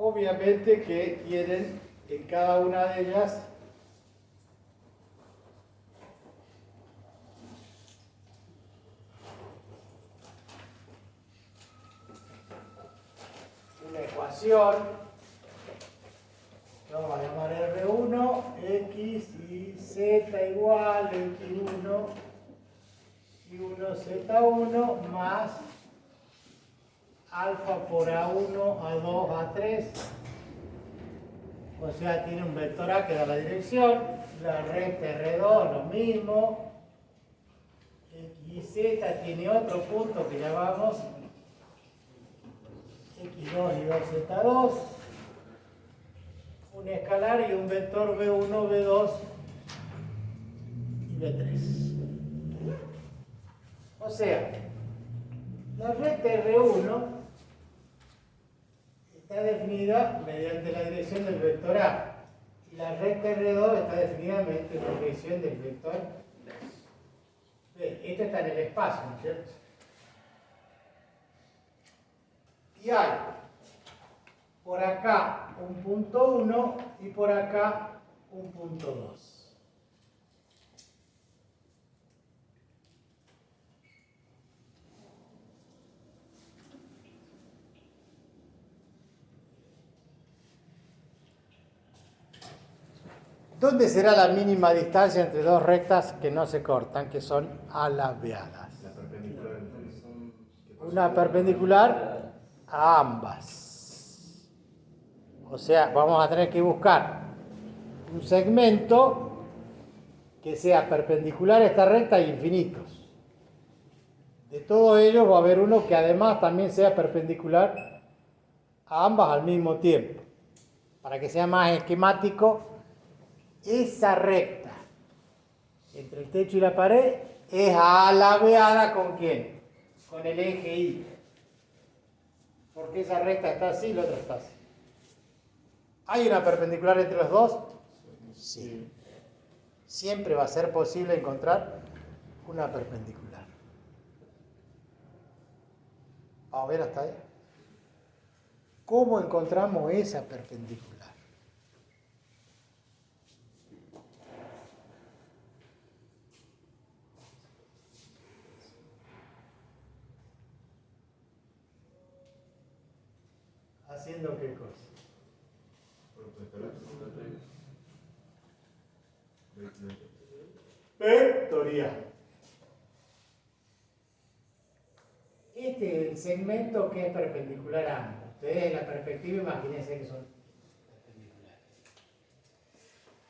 Obviamente que tienen en cada una de ellas una ecuación, vamos a llamar R1, X y Z igual, X1 y 1Z1 más alfa por A1, A2, A3, o sea, tiene un vector A que da la dirección, la recta R2 lo mismo, X y Z tiene otro punto que llamamos X2 y 2Z2, un escalar y un vector B1, B2 y B3. O sea, la recta R1 está definida mediante la dirección del vector A y la recta R2 está definida mediante la dirección del vector B. Esto está en el espacio, ¿no es cierto? Y hay por acá un punto 1 y por acá un punto 2. ¿Dónde será la mínima distancia entre dos rectas que no se cortan, que son alabeadas? La perpendicular entre Una perpendicular a ambas. O sea, vamos a tener que buscar un segmento que sea perpendicular a esta recta hay infinitos. De todos ellos va a haber uno que además también sea perpendicular a ambas al mismo tiempo. Para que sea más esquemático, esa recta entre el techo y la pared es alabeada ¿con quién? Con el eje Y. Porque esa recta está así y la otra está así. ¿Hay una perpendicular entre los dos? Sí. Siempre va a ser posible encontrar una perpendicular. Vamos a ver hasta ahí. ¿Cómo encontramos esa perpendicular? ¿Haciendo qué cosa? Vectorial. Este es el segmento que es perpendicular a ambos. Ustedes en la perspectiva imagínense que son perpendiculares.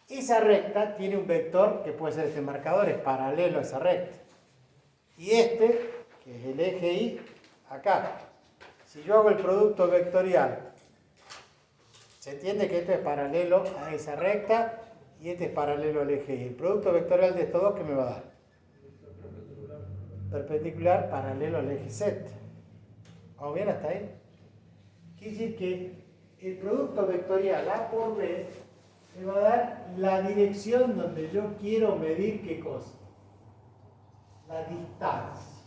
Esa recta tiene un vector que puede ser este marcador, es paralelo a esa recta. Y este, que es el eje Y, acá. Si yo hago el producto vectorial, se entiende que esto es paralelo a esa recta y este es paralelo al eje Y. El producto vectorial de estos dos, ¿qué me va a dar? Perpendicular paralelo al eje Z. ¿Vamos bien hasta ahí? Quiere decir que el producto vectorial A por B me va a dar la dirección donde yo quiero medir qué cosa. La distancia.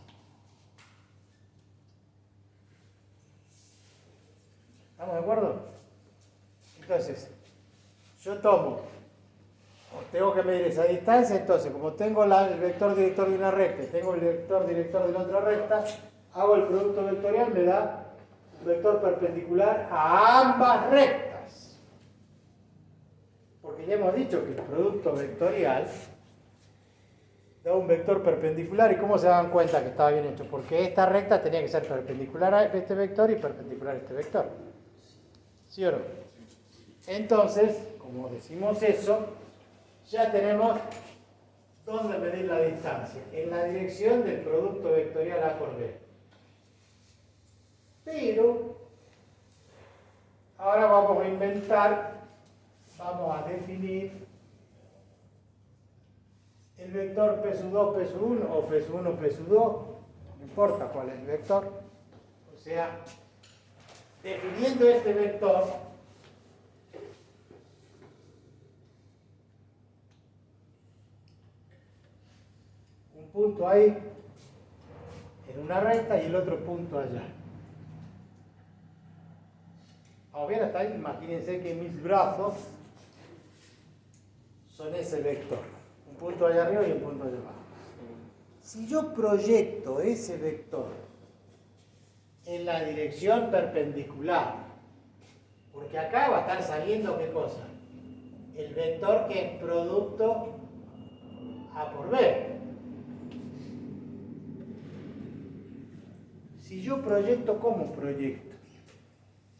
¿Estamos de acuerdo? Entonces, yo tengo que medir esa distancia, entonces como tengo el vector director de una recta y tengo el vector director de la otra recta, hago el producto vectorial, me da un vector perpendicular a ambas rectas. Porque ya hemos dicho que el producto vectorial da un vector perpendicular. ¿Y cómo se dan cuenta que estaba bien hecho? Porque esta recta tenía que ser perpendicular a este vector y perpendicular a este vector. ¿Sí o no? Entonces, como decimos eso, ya tenemos dónde medir la distancia, en la dirección del producto vectorial A por B. Pero, ahora vamos a inventar, vamos a definir el vector P sub 2, P sub 1 o P sub 1, P sub 2, no importa cuál es el vector. O sea, definiendo este vector, un punto ahí en una recta y el otro punto allá. Vamos bien hasta ahí. Imagínense que mis brazos son ese vector. Un punto allá arriba y un punto allá abajo. Si yo proyecto ese vector en la dirección perpendicular, porque acá va a estar saliendo ¿qué cosa? El vector que es producto A por B. Si yo proyecto, ¿cómo proyecto?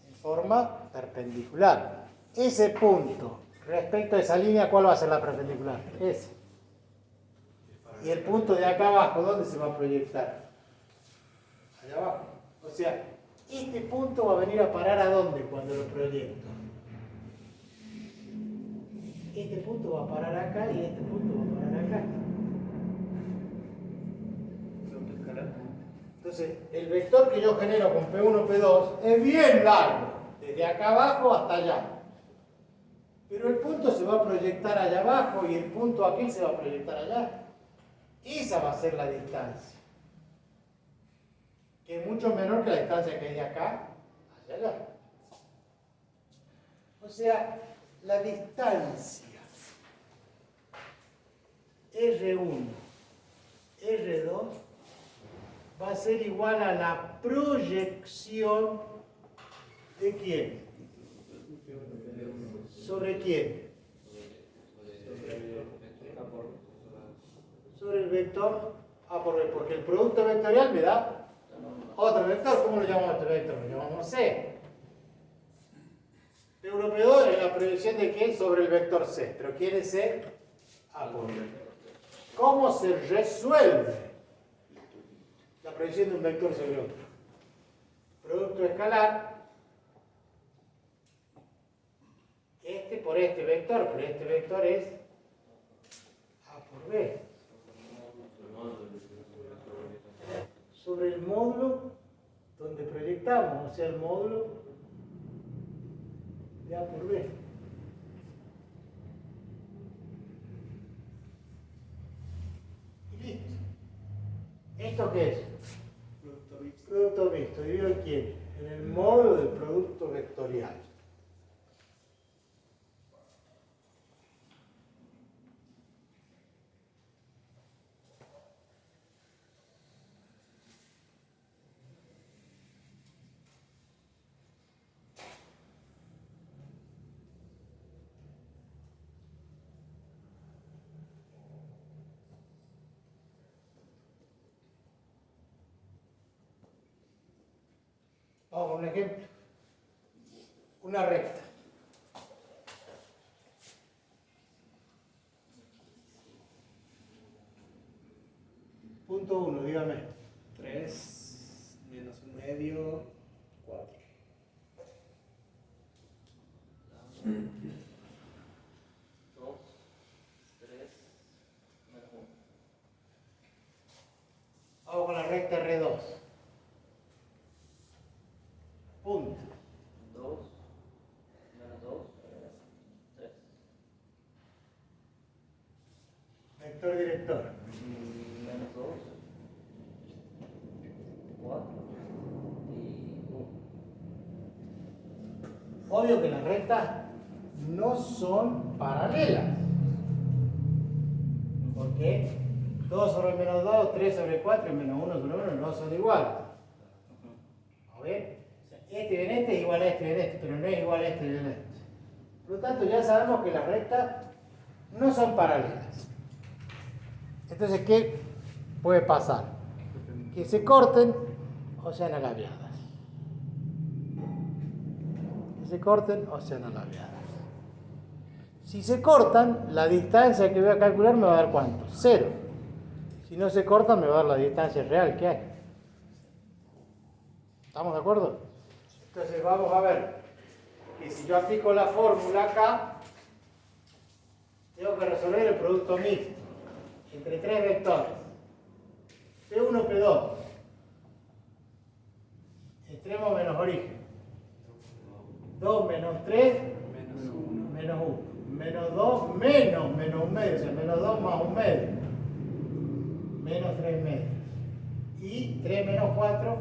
En forma perpendicular. Ese punto, respecto a esa línea, ¿cuál va a ser la perpendicular? Ese. Y el punto de acá abajo, ¿dónde se va a proyectar? Allá abajo. O sea, este punto va a venir a parar ¿a dónde cuando lo proyecto? Este punto va a parar acá y este punto va a parar acá. Entonces, el vector que yo genero con P1, P2 es bien largo, desde acá abajo hasta allá. Pero el punto se va a proyectar allá abajo y el punto aquí se va a proyectar allá. Esa va a ser la distancia, que es mucho menor que la distancia que hay de acá hacia allá. O sea, la distancia R1, R2 va a ser igual a la proyección ¿de quién? ¿Sobre quién? Sobre el vector A por B, porque el producto vectorial me da otro vector. ¿Cómo lo llamamos a este vector? Lo llamamos C. P1, P2 es la proyección de qué sobre el vector C, pero ¿quién es C? A por B. ¿Cómo se resuelve la proyección de un vector sobre otro? Producto escalar, este por este vector, pero este vector es A por B. Sobre el módulo donde proyectamos, o sea, el módulo de A por B. Y listo. ¿Esto qué es? Producto mixto. ¿Dividido en quién? En el módulo del producto vectorial. Vamos con un ejemplo. Una recta. Punto 1, dígame. 3 menos un medio, 4. 2, 3, menos 1. Vamos con la recta R2. Punto. 2, menos 2, 3. Vector director. Menos 2, 4 y 1. Obvio que las rectas no son paralelas. Porque 2 sobre menos 2, 3 sobre 4 y menos 1 sobre 1 no son iguales. ¿A ver? O sea, este y en este es igual a este y en este, pero no es igual a este y en este. Por lo tanto, ya sabemos que las rectas no son paralelas. Entonces, ¿qué puede pasar? Que se corten o sean alaviadas. Que se corten o sean alaviadas. Si se cortan, la distancia que voy a calcular me va a dar ¿cuánto? 0. Si no se cortan, me va a dar la distancia real que hay. ¿Estamos de acuerdo? Entonces vamos a ver que si yo aplico la fórmula acá, tengo que resolver el producto mixto entre tres vectores. P1, P2. Extremo menos origen. 2 menos 3 menos 1. Menos 2 menos un medio. O sea, menos 2 más un medio. Menos 3 medios. Y 3 menos 4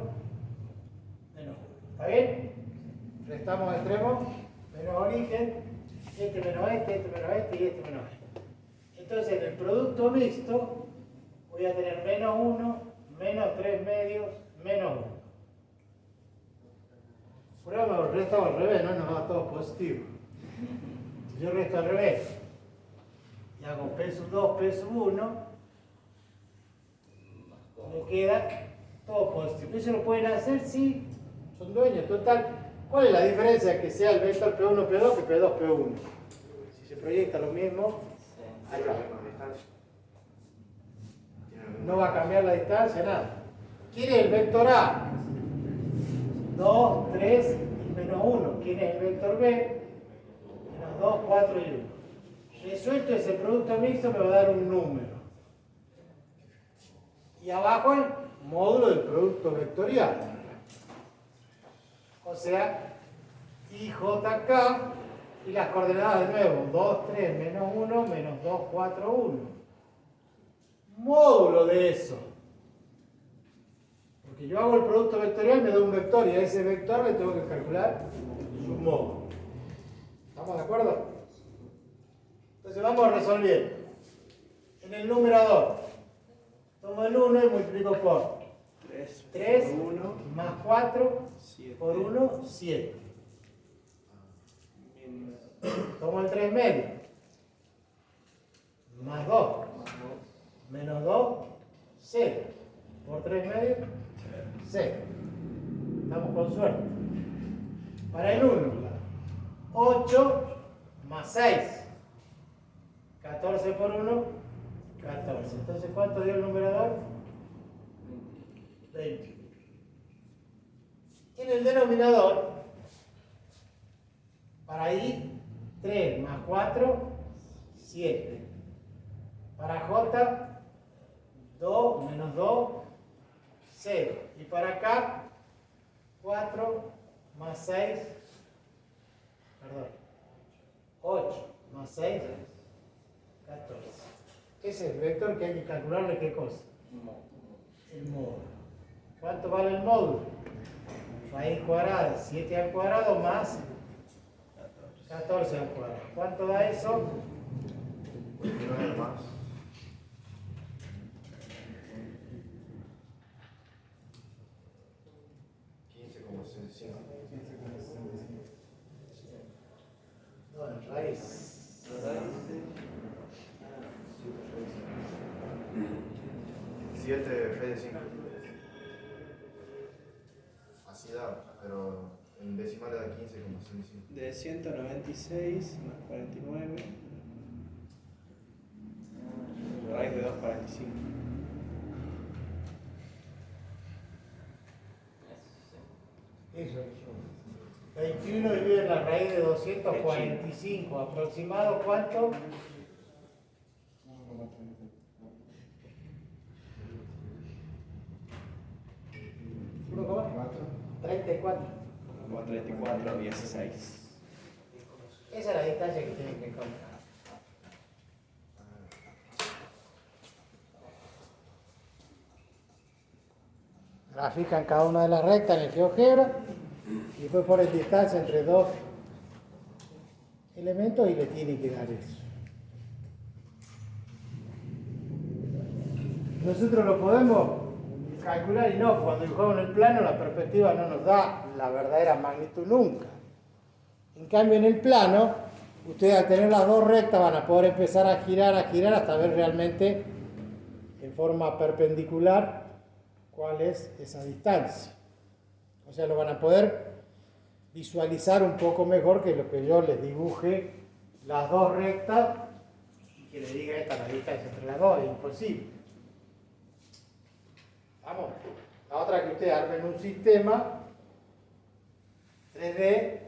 menos 1. ¿Está bien? Restamos extremos menos origen. Este menos este menos este y este menos este. Entonces, en el producto mixto voy a tener menos 1, menos 3 medios, menos 1. Por ahora me resto al revés, no nos da todo positivo. Si yo resto al revés y hago P sub 2, P sub 1, me queda todo positivo. Eso lo pueden hacer si son dueños. Total, ¿cuál es la diferencia que sea el vector P1, P2 que P2, P1? Si se proyecta lo mismo, acá. No va a cambiar la distancia, nada. ¿Quién es el vector A? 2, 3 y menos 1. ¿Quién es el vector B? Menos 2, 4 y 1. Resuelto ese producto mixto me va a dar un número. Y abajo el módulo del producto vectorial. O sea, IJK y las coordenadas de nuevo. 2, 3, menos 1, menos 2, 4, 1. Módulo de eso. Porque yo hago el producto vectorial, me da un vector y a ese vector le tengo que calcular su módulo. ¿Estamos de acuerdo? Entonces vamos resolviendo. En el numerador, tomo el 1 y multiplico por 3 más 4 por 1, 7. Tomo el 3 medio. Más 2. Menos 2, 0. Por 3 medios, 0. Estamos con suerte. Para el 1, 8 más 6. 14 por 1, 14. Entonces, ¿cuánto dio el numerador? 20. En el denominador, para ahí, 3 más 4, 7. Para J, 2 menos 2, 0. Y para acá, 4 más 6, perdón, 8 más 6, 14. Ese es el vector que hay que calcularle qué cosa. El módulo. ¿Cuánto vale el módulo? Raíz cuadrada, 7 al cuadrado más 14 al cuadrado. ¿Cuánto da eso? 29 más. 15,65. No, en raíz. 7 raíz de 5. Así da, pero en decimal da 15,65. De 196 más 49. Raíz de 2,45. Eso es. 21 dividido en la raíz de 245. ¿Aproximado cuánto? 34. Como 34, 16. Esa es la distancia que tienen que encontrar. Grafican cada una de las rectas en el GeoGebra y después ponen distancia entre dos elementos y le tienen que dar eso. Nosotros lo podemos calcular y no, cuando dibujamos en el plano la perspectiva no nos da la verdadera magnitud nunca. En cambio en el plano, ustedes al tener las dos rectas van a poder empezar a girar hasta ver realmente en forma perpendicular cuál es esa distancia. O sea, lo van a poder visualizar un poco mejor que lo que yo les dibuje las dos rectas y que les diga esta es la distancia entre las dos, es imposible. Vamos, la otra es que ustedes armen un sistema 3D,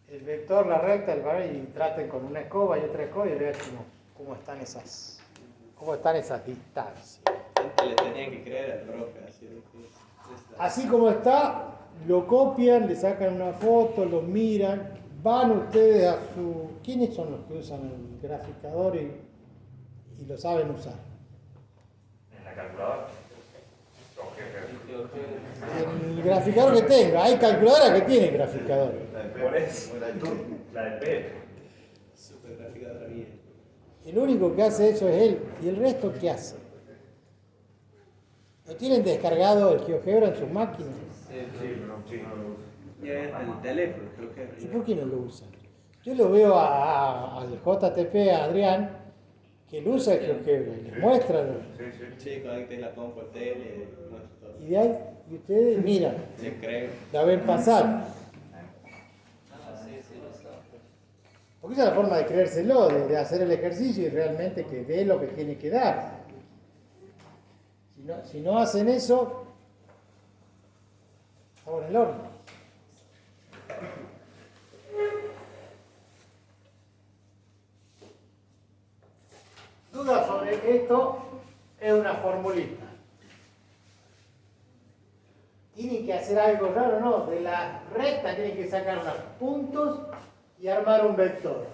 el vector, la recta, el valor y traten con una escoba y otra escoba y vean cómo están esas distancias. Antes le tenían que creer al profe, así de que Así como está, lo copian, le sacan una foto, lo miran, van ustedes a su... ¿Quiénes son los que usan el graficador y lo saben usar? En la calculadora. El graficador que tenga, hay calculadoras que tienen graficador. Por eso. La del P. super graficadora bien. El único que hace eso es él. ¿Y el resto qué hace? ¿No tienen descargado el GeoGebra en sus máquinas? Sí. Ya es el teléfono, creo que. ¿Y por qué no lo usan? Yo lo veo al JTP, a Adrián, que él usa el GeoGebra y les muestra. Sí, conecté la compu al tele, muestro todo. Y de ahí, y ustedes miran, Se cree. la ven pasar. Sí, lo está. Porque esa es la forma de creérselo, de hacer el ejercicio y realmente que dé lo que tiene que dar. Si no hacen eso, estamos en el horno. Dudas sobre esto, es una formulita. Tienen que hacer algo raro, ¿no? De la recta tienen que sacar unos puntos y armar un vector.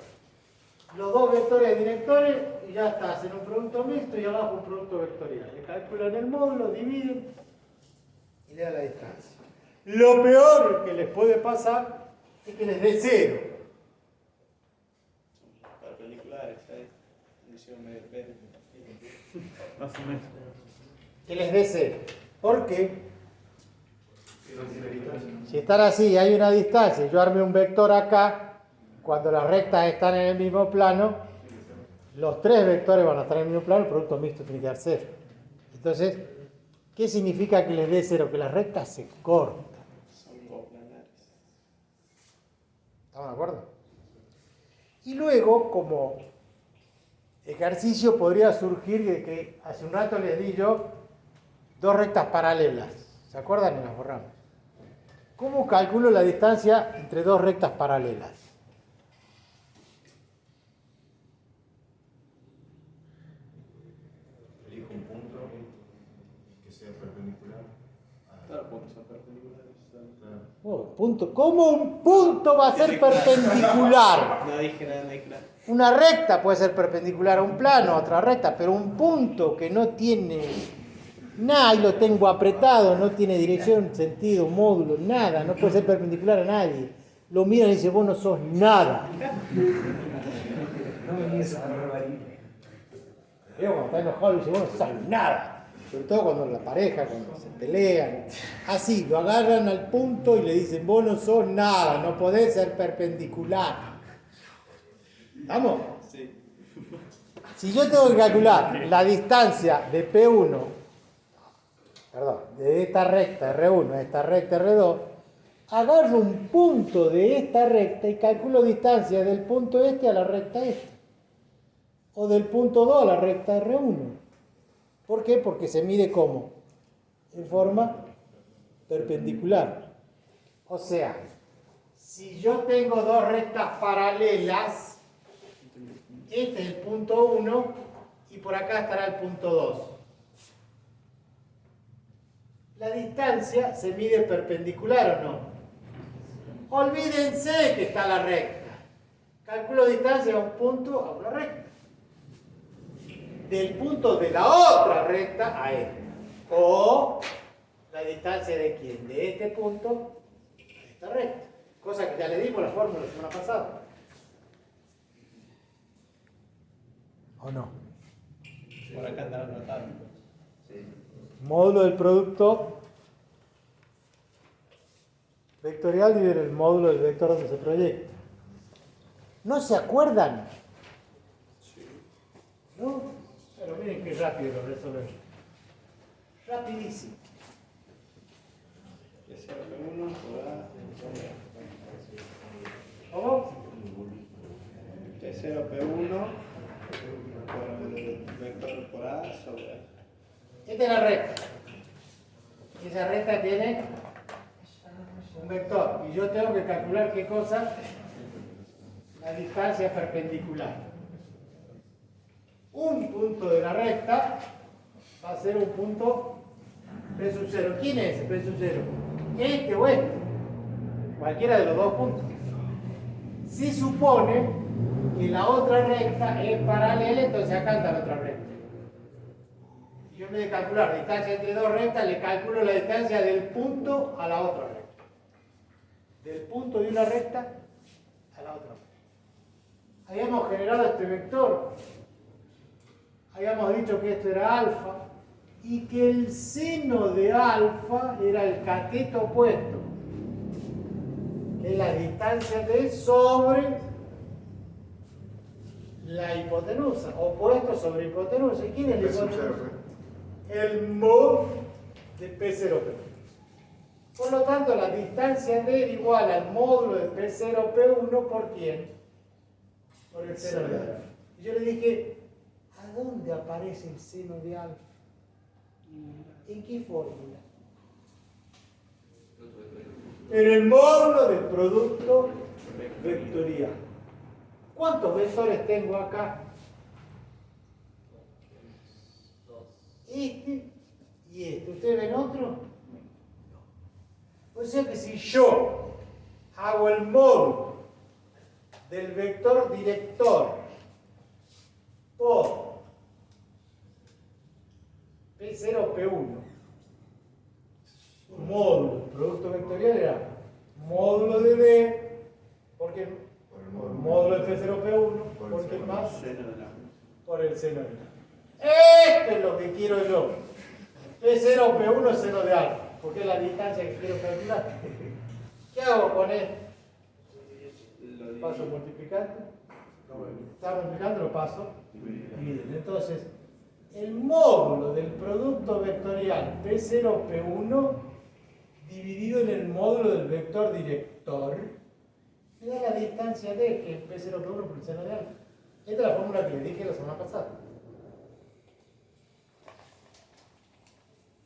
Los dos vectores directores y ya está, hacen un producto mixto y abajo un producto vectorial. Le calculan el módulo, dividen y le dan la distancia. Lo peor que les puede pasar es que les dé cero. Perpendiculares, ¿sabes? Hicieron medio pelo. Más o menos. Que les dé cero. ¿Por qué? Si están así, hay una distancia, yo armé un vector acá, cuando las rectas están en el mismo plano, los tres vectores van a estar en el mismo plano, el producto mixto tiene que dar cero. Entonces, ¿qué significa que les dé cero? Que las rectas se cortan. Son coplanares. ¿Estamos de acuerdo? Y luego, como ejercicio podría surgir de que hace un rato les di yo dos rectas paralelas. ¿Se acuerdan? Y las borramos. ¿Cómo calculo la distancia entre dos rectas paralelas? Elijo un punto que sea perpendicular. Todos los puntos son perpendiculares. ¿Cómo un punto va a ser perpendicular? No dije nada, no dije nada. Una recta puede ser perpendicular a un plano, a otra recta, pero un punto que no tiene nada y lo tengo apretado, no tiene dirección, sentido, módulo, nada, no puede ser perpendicular a nadie. Lo miran y dicen, vos no sos nada. No me pienso con barbaridad. Veo cuando está enojado y dice, vos no sos nada. Sobre todo cuando la pareja, cuando se pelean. Así, lo agarran al punto y le dicen, vos no sos nada, no podés ser perpendicular. ¿Estamos? Sí. Si yo tengo que calcular la distancia de P1, de esta recta R1 a esta recta R2, agarro un punto de esta recta y calculo distancia del punto este a la recta esta. O del punto 2 a la recta R1. ¿Por qué? Porque se mide ¿cómo? En forma perpendicular. O sea, si yo tengo dos rectas paralelas, este es el punto 1 y por acá estará el punto 2. La distancia se mide perpendicular o no. Olvídense que está la recta. Calculo distancia a un punto a una recta. Del punto de la otra recta a esta. O la distancia de quién? De este punto a esta recta. Cosa que ya le dimos la fórmula la semana pasada. ¿O no? Por acá andaron anotando. Módulo del producto vectorial dividir el módulo del vector donde se proyecta. ¿No se acuerdan? ¿No? Pero miren qué rápido lo resolvemos. Rapidísimo. P0P1 por A. ¿Cómo? P0P1 por el vector por A sobre. Esta es la recta. Y esa recta tiene un vector. Y yo tengo que calcular qué cosa? La distancia perpendicular. Un punto de la recta va a ser un punto P sub 0. ¿Quién es ese P sub 0? ¿Este o este? Cualquiera de los dos puntos. Si supone que la otra recta es paralela, entonces acá está la otra recta. Yo en vez de calcular distancia entre dos rectas, le calculo la distancia del punto a la otra recta. Del punto de una recta a la otra recta. Habíamos generado este vector. Habíamos dicho que esto era alfa y que el seno de alfa era el cateto opuesto, que es la distancia D sobre la hipotenusa, opuesto sobre hipotenusa. ¿Y quién es la hipotenusa? El mod de P0P. Por lo tanto, la distancia D es igual al módulo de P0P1 por quién? Por el seno de alfa. Y yo le dije, ¿a dónde aparece el seno de alfa? ¿En qué fórmula? En el módulo del producto vectorial. ¿Cuántos vectores tengo acá? Este y este. ¿Ustedes ven otro? O sea que si yo hago el módulo del vector director por P0, P1, módulo, el producto vectorial era módulo de D, porque por módulo de P0, P1, porque más por el seno de alfa. Esto es lo que quiero yo. P0, P1 seno de alfa, porque es la distancia que quiero calcular. ¿Qué hago con esto? Paso multiplicando. Está multiplicando, lo paso. Dividen. Entonces, el módulo del producto vectorial P0, P1 dividido en el módulo del vector director me da la distancia D, que es P0, P1 por el seno de alfa. Esta es la fórmula que les dije la semana pasada.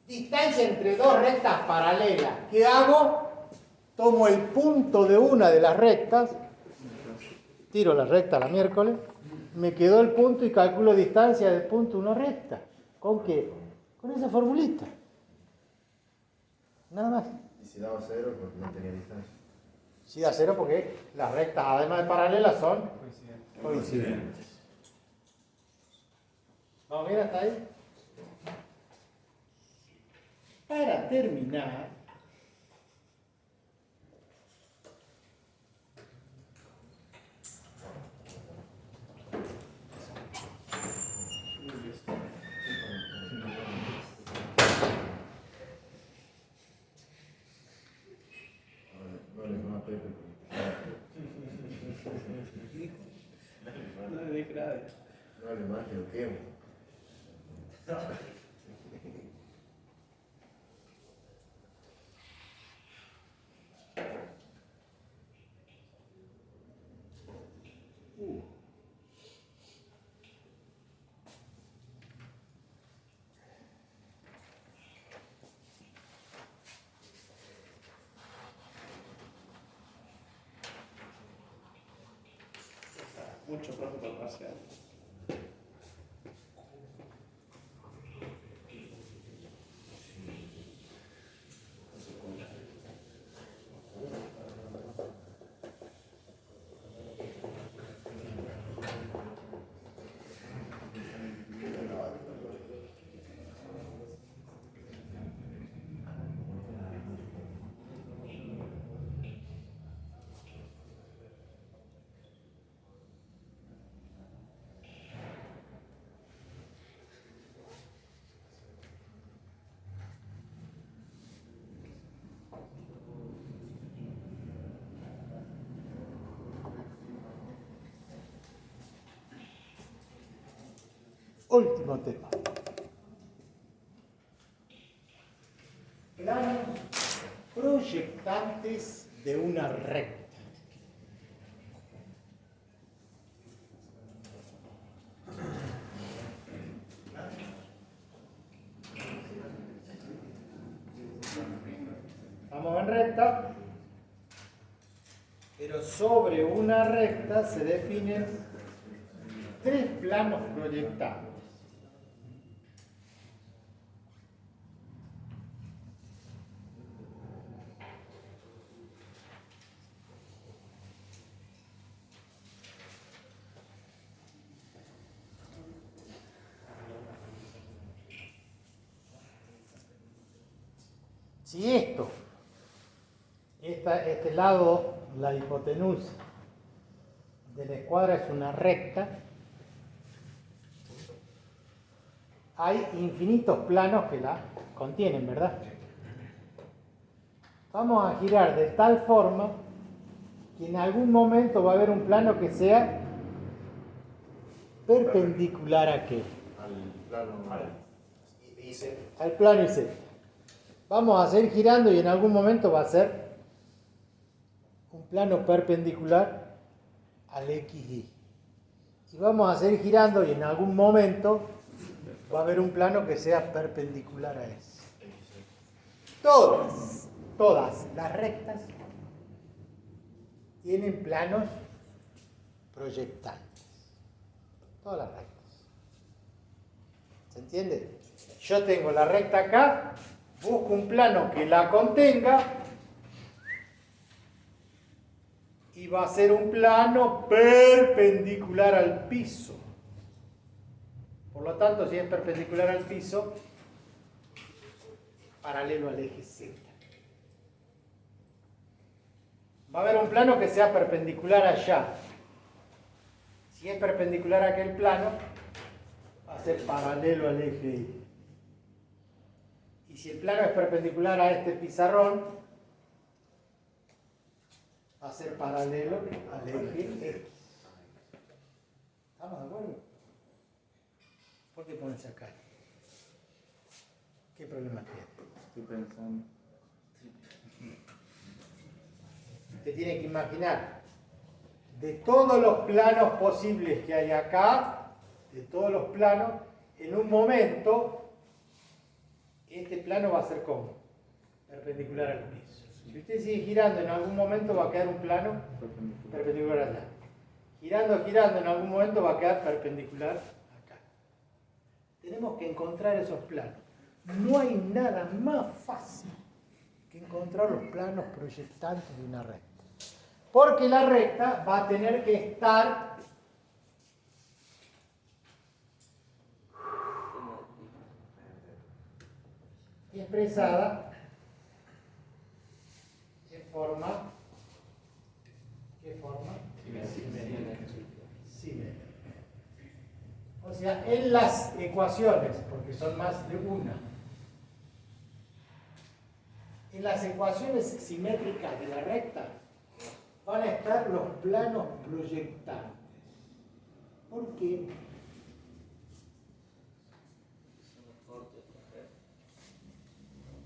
Distancia entre dos rectas paralelas. ¿Qué hago? Tomo el punto de una de las rectas, tiro la recta la miércoles, me quedó el punto y calculo distancia del punto a una recta. ¿Con qué? Con esa formulita. Nada más. Y si daba 0, porque no tenía distancia. Si da 0 porque las rectas, además de paralelas, son coincidentes. ¿Vamos bien hasta ahí? Para terminar, No les va a Pepe. No le dije nada. No le más que lo quemo. Mucho profe por parcial. último tema. Planos proyectantes de una recta. Estamos en recta, pero sobre una recta se definen tres planos proyectantes. Si este lado, la hipotenusa de la escuadra es una recta, hay infinitos planos que la contienen, ¿verdad? Vamos a girar de tal forma que en algún momento va a haber un plano que sea perpendicular a aquel. Al plano Al plano IZ. Vamos a seguir girando y en algún momento va a ser un plano perpendicular al XY. Y vamos a seguir girando y en algún momento va a haber un plano que sea perpendicular a ese. Todas las rectas tienen planos proyectantes. Todas las rectas. ¿Se entiende? Yo tengo la recta acá, busco un plano que la contenga y va a ser un plano perpendicular al piso. Por lo tanto, si es perpendicular al piso, paralelo al eje Z. Va a haber un plano que sea perpendicular allá. Si es perpendicular a aquel plano, va a ser paralelo al eje Y. Y si el plano es perpendicular a este pizarrón, va a ser paralelo al eje X. ¿Estamos de acuerdo? ¿Por qué pones acá? ¿Qué problema tiene? Estoy pensando. Usted tiene que imaginar de todos los planos posibles que hay acá, de todos los planos, en un momento, este plano va a ser como perpendicular al piso. Si usted sigue girando, en algún momento va a quedar un plano perpendicular allá. Girando, girando, en algún momento va a quedar perpendicular acá. Tenemos que encontrar esos planos. No hay nada más fácil que encontrar los planos proyectantes de una recta. Porque la recta va a tener que estar expresada en forma, ¿qué forma? Simétrica. O sea, en las ecuaciones, porque son más de una, en las ecuaciones simétricas de la recta van a estar los planos proyectantes. ¿Por qué?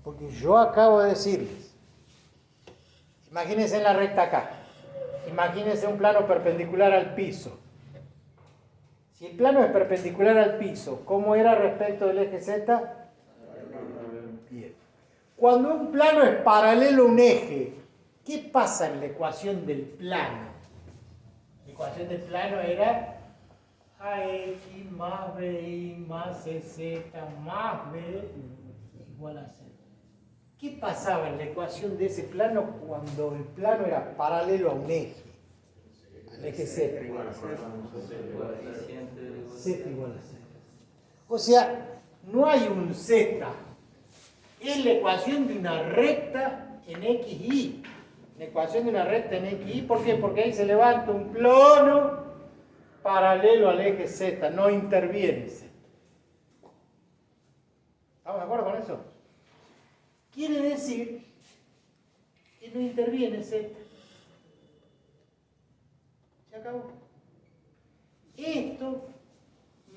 Porque yo acabo de decirles, imagínense en la recta acá, imagínense un plano perpendicular al piso. Si el plano es perpendicular al piso, ¿cómo era respecto del eje Z? Bien. Cuando un plano es paralelo a un eje, ¿qué pasa en la ecuación del plano? La ecuación del plano era AX más BI más CZ más B igual a 0. ¿Qué pasaba en la ecuación de ese plano cuando el plano era paralelo a un eje? Al eje Z. Z igual a 0. O sea, no hay un Z. Es la ecuación de una recta en XY. La ecuación de una recta en XY, ¿por qué? Porque ahí se levanta un plano paralelo al eje Z, no interviene Z. ¿Estamos de acuerdo con eso? Quiere decir que no interviene Z. Se acabó. Esto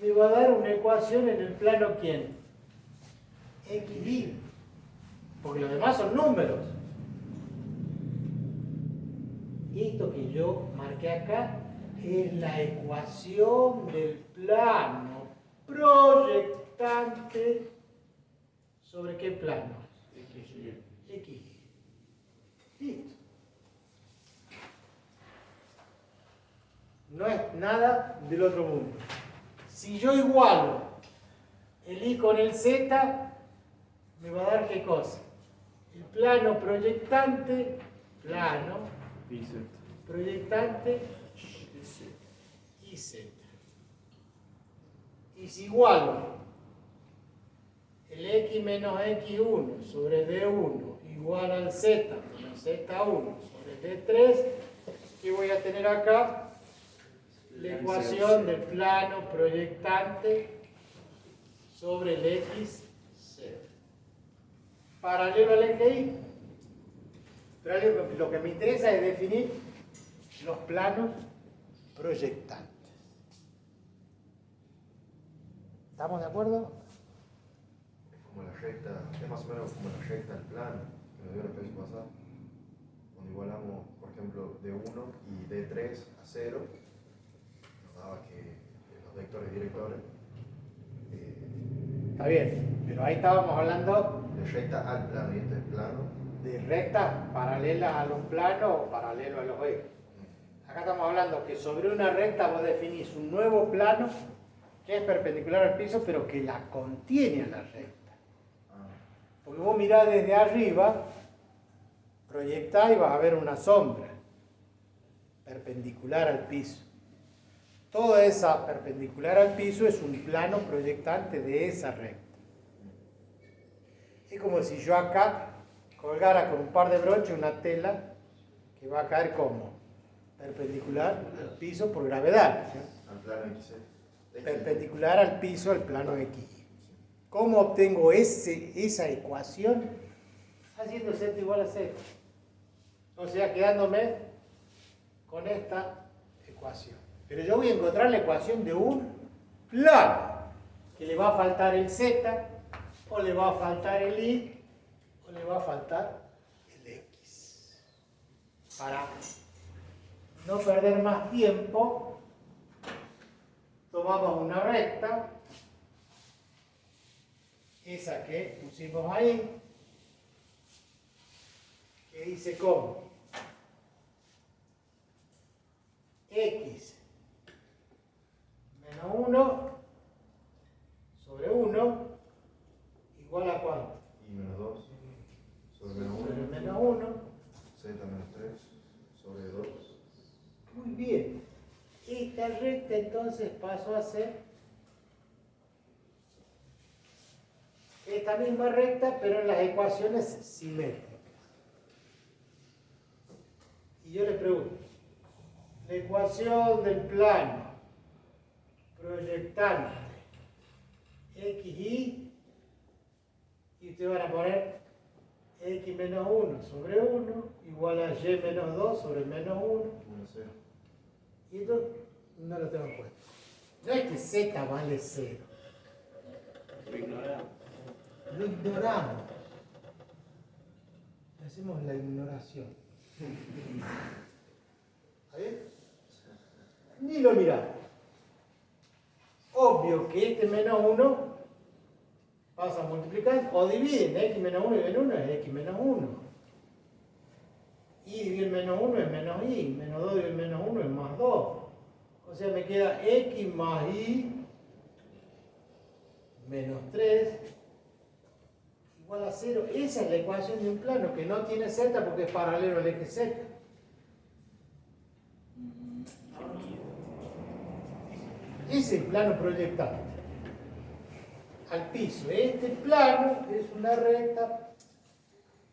me va a dar una ecuación en el plano ¿quién? XY. Porque los demás son números. Esto que yo marqué acá es la ecuación del plano proyectante. ¿Sobre qué plano? X. Listo. No es nada del otro mundo. Si yo igualo el Y con el Z, me va a dar ¿qué cosa? El plano proyectante, proyectante y Z. Y si igualo el X menos X1 sobre D1 igual al Z menos Z1 sobre D3, ¿qué voy a tener acá? La ecuación del plano proyectante sobre el X, Z. Paralelo al eje Y. Pero lo que me interesa es definir los planos proyectantes. ¿Estamos de acuerdo? Como la recta, es más o menos como la recta del plano, que nos dio la clase pasada. Cuando igualamos, por ejemplo, D1 y D3 a 0, nos daba que los vectores directores. Está bien, pero ahí estábamos hablando De recta al plano, y este es plano. de rectas paralelas a los planos o paralelos a los ejes. Acá estamos hablando que sobre una recta vos definís un nuevo plano que es perpendicular al piso, pero que la contiene a la recta. Porque vos mirás desde arriba, proyectás y vas a ver una sombra perpendicular al piso. Toda esa perpendicular al piso es un plano proyectante de esa recta. Es como si yo acá colgara con un par de broches una tela que va a caer como perpendicular al piso por gravedad, ¿sí? Al plano X. Perpendicular al piso al plano X. ¿Cómo obtengo esa ecuación? Haciendo Z igual a 0. O sea, quedándome con esta ecuación. Pero yo voy a encontrar la ecuación de un plano, que le va a faltar el Z, o le va a faltar el Y, o le va a faltar el X. Para no perder más tiempo, tomamos una recta, esa que pusimos ahí, que dice como x menos 1 sobre 1 igual a cuánto? Y menos 2 sobre menos 1. Sobre menos 1. Z menos 3 sobre 2. Muy bien. Esta recta entonces pasó a ser esta misma recta, pero en las ecuaciones simétricas. Y yo les pregunto, la ecuación del plano proyectante xy, y ustedes van a poner x menos 1 sobre 1 igual a y menos 2 sobre menos 1. 1, 0. Y esto no lo tengo en cuenta. No es que z vale 0. Lo ignoramos. Lo ignoramos. Hacemos la ignoración. ¿Está bien? Ni lo miramos. Obvio que este menos 1 pasa a multiplicar o dividen. X menos 1 y menos 1 es x menos 1. Y dividir menos 1 es menos y. Menos 2 dividir menos 1 es más 2. O sea, me queda x más y menos 3 igual a 0. Esa es la ecuación de un plano que no tiene z porque es paralelo al eje z. Ese es el plano proyectante al piso. Este plano es una recta,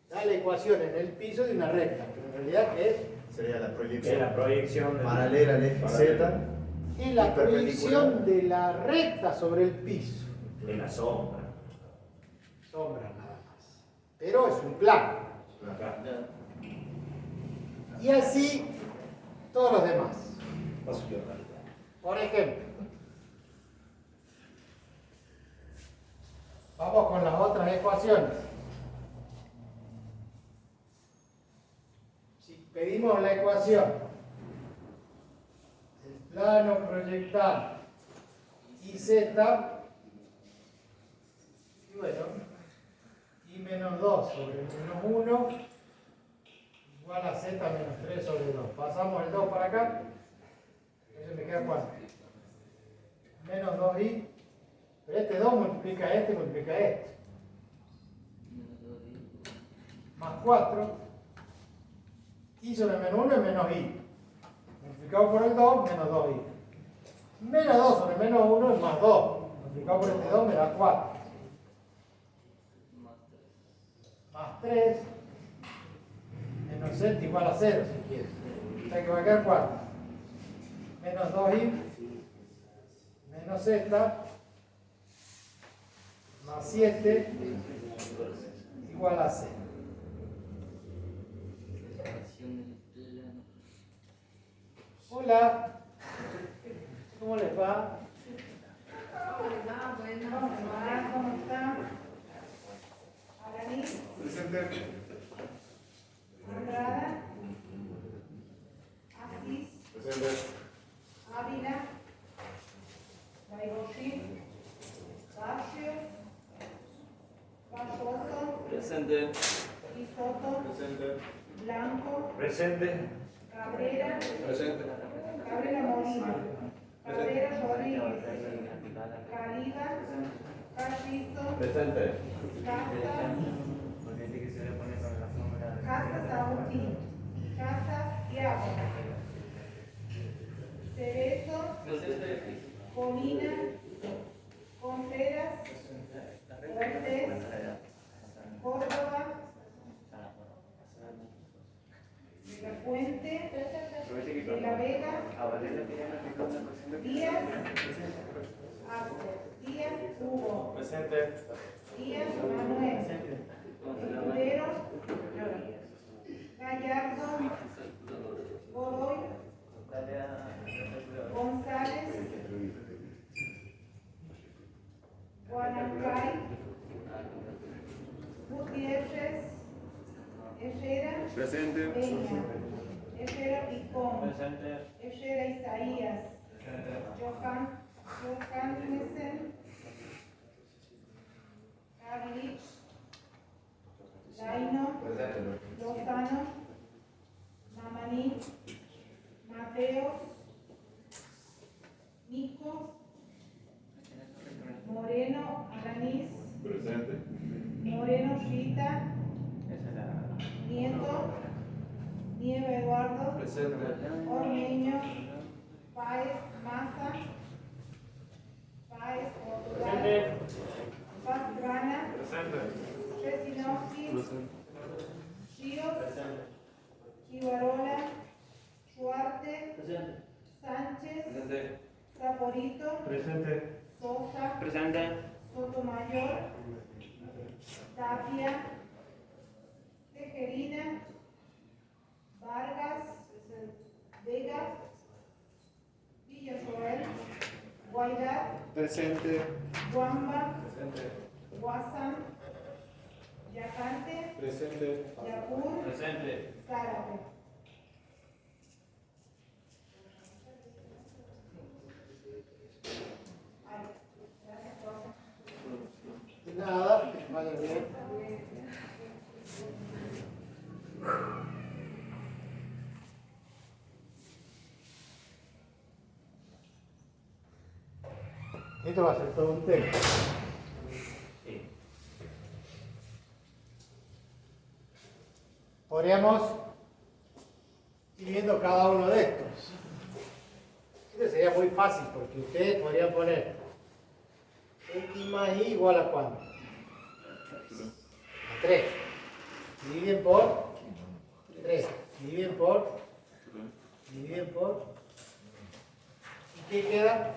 da la ecuación en el piso de una recta, pero en realidad ¿qué es? Sería la Que proyección es la proyección del- paralela al eje Z. Es la Y perpendicular. proyección de la recta sobre el piso. de la sombra. Sombra nada más. Pero es un plano. Acá. Y así todos los demás. Paso yo acá. Por ejemplo, vamos con las otras ecuaciones. Si pedimos la ecuación del plano proyectante y z, y bueno, y menos 2 sobre menos 1 igual a z menos 3 sobre 2. Pasamos el 2 para acá. Entonces me queda 4. Menos 2i. Pero este 2 multiplica este, multiplica este. Más 4. I sobre menos 1 es menos i. Multiplicado por el 2, menos 2i. Menos 2 sobre menos 1 es más 2. Multiplicado por este 2 me da 4. Más 3. Menos z igual a 0 si quieres. O sea que va a quedar 4. Menos 2i. Menos z. Más 7 igual a 0. Hola. ¿Cómo les va? Hola, bueno, ¿cómo está? Araní, Andrada, Asís, Ávila, Baigorri, Barrios, Barroso, Presente. Isoto, Blanco, Presente. Cabrera, Presente. Cabrera Molina, Cabrera Rodríguez, Caliba, Callizo, Presente. Casas Agustín, Casas Iago, Cerezo, Colina, Contreras, Cortés, Córdoba, de la Fuente, de la Vega, Díaz, Díaz Hugo, Presente. Díaz Manuel, Escudero, Gallardo, Godoy, González, Guanancay, Gutiérrez, Herrera, Presente. Peña, Herrera Picón, Teixeira Isaías. Johannessen. Carlich. Laino. Lozano. Mamani. Mateos. Nico. Moreno Alanis. Presente. Moreno Rita. Nieto. Nieve Eduardo. Presente. Ormeño. Páez Maza. Páez Portugal. Pastrana. Resinovsky. Ríos. Chivarola. Chuarte. Sánchez. Saporito. Presente. Sosa. Presente. Sotomayor. Tapia. Tejerina. Vargas. Vega. Villajoel. Guaidar. Presente. Guamba. Guasam. Yacante. Presente. Yapur. Presente. Zárate. Ay, gracias, profe. De nada, que vaya bien. Esto va a ser todo un tema. Sí. Podríamos ir viendo cada uno de estos. Esto sería muy fácil porque ustedes podrían poner x más y igual a cuánto. A 3. Dividen por 3. Dividen por. Dividen por. ¿Y qué queda?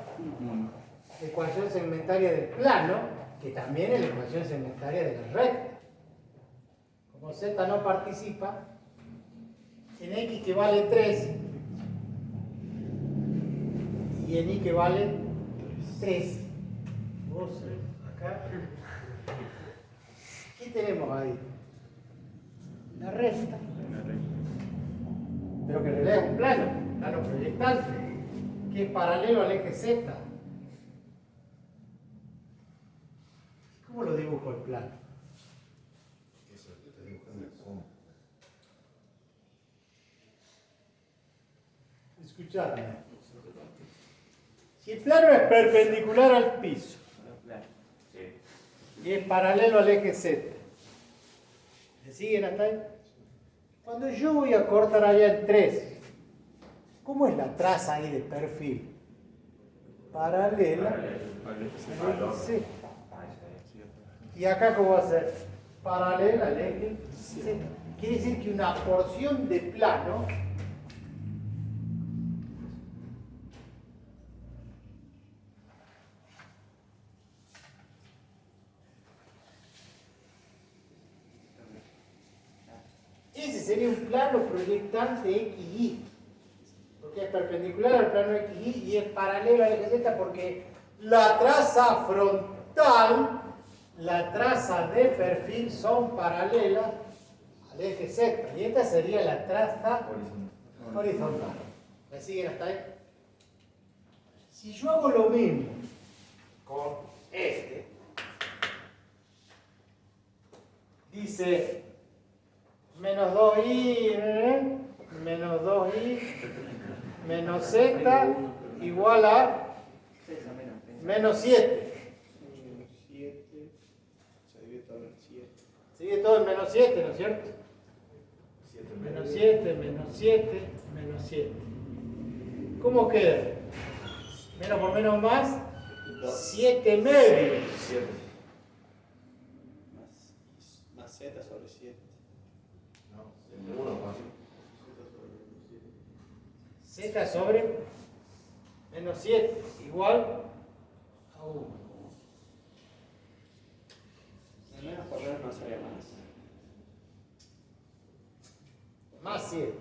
La ecuación segmentaria del plano, que también es la ecuación segmentaria de la recta. Como z no participa, en x que vale 3 y en y que vale 3. Acá. ¿Qué tenemos ahí? La recta. Pero que en realidad es un plano proyectante, que es paralelo al eje z. ¿Cómo lo dibujo el plano? Eso te dibujan cómo. Escuchadme. Si el plano es perpendicular al piso y es paralelo al eje z, ¿me siguen hasta ahí? Cuando yo voy a cortar allá en 3, ¿cómo es la traza ahí de perfil? Paralela al eje z. Y acá, ¿cómo va a ser? Paralela al eje z. Quiere decir que una porción de plano ese sería un plano proyectante XY, porque es perpendicular al plano XY y es paralelo al eje Z porque la traza frontal, la traza de perfil son paralelas al eje Z y esta sería la traza horizontal. ¿Me siguen hasta ahí? Si yo hago lo mismo con este, dice menos 2i, menos 2i, menos z igual a menos 7. 7. Se divide todo en 7. Se divide todo en menos 7, ¿no es cierto? 7 Menos 7, menos 7, menos 7. ¿Cómo queda? Menos por menos más, 7 medios. 7. Más z sobre 7. No, 1 más. Z sobre menos 7 igual a 1. De menos por menos no sería más. Más 7.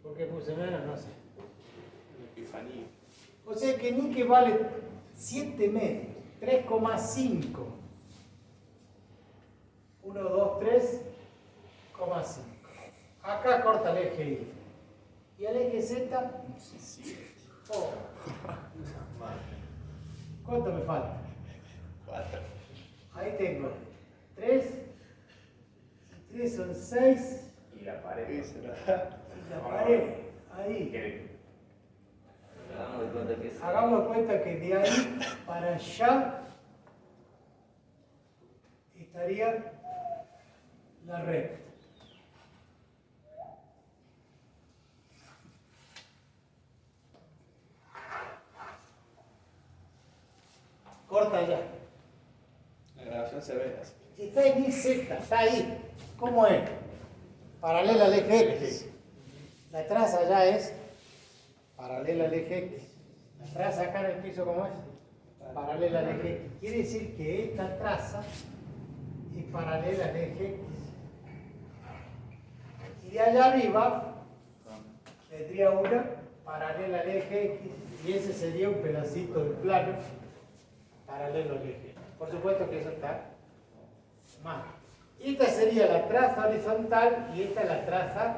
¿Por qué puse menos? No sé. Epifanía. O sea que ni que vale 7 medios, 3,5. 1, 2, 3,5. Acá corta el eje Y. Y al eje Z, 7. oh. ¿Cuánto me falta? 4. Ahí tengo 3. 3 son 6. Y la pared. Y se la- Y la pared, ahí. Hagamos de cuenta que es. Hagamos de cuenta que de ahí para allá estaría la recta. Corta allá. La grabación se ve así. Está en IZ, está ahí. ¿Cómo es? Paralela al eje X. La traza allá es paralela al eje X. La traza acá en el piso, ¿cómo es? Paralela al eje X. Quiere decir que esta traza es paralela al eje X. Y de allá arriba tendría una paralela al eje X y ese sería un pedacito del plano paralelo al eje. Por supuesto que eso está mal. Esta sería la traza horizontal y esta es la traza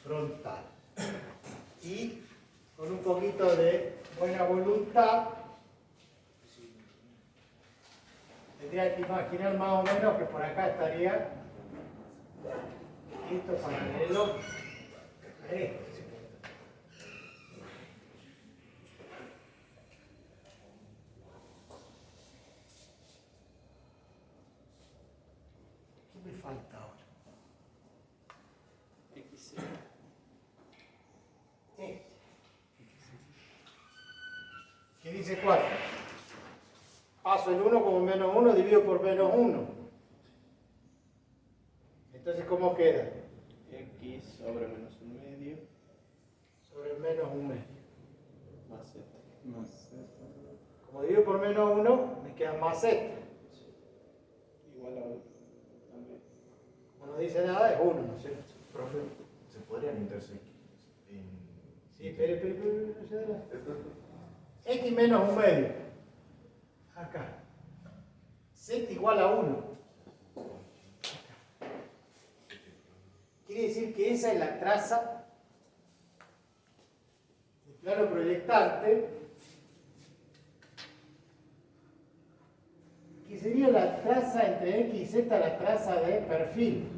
frontal. Y con un poquito de buena voluntad tendría que imaginar más o menos que por acá estaría esto paralelo a esto. ¿Qué me falta ahora? XC. ¿Qué dice 4? Paso el 1 como menos 1, divido por menos 1. Entonces, ¿cómo queda? X sobre menos un medio Sobre menos 1 medio. más Z. Como divido por menos 1, me queda más z. Igual a 1. También. Como no dice nada, es 1, ¿no es cierto? Profe, ¿se podrían intersectar? Sí, espere, no se da. X menos 1 medio. Acá. Z igual a 1. Quiere decir que esa es la traza del plano proyectante, que sería la traza entre X y Z, la traza de perfil.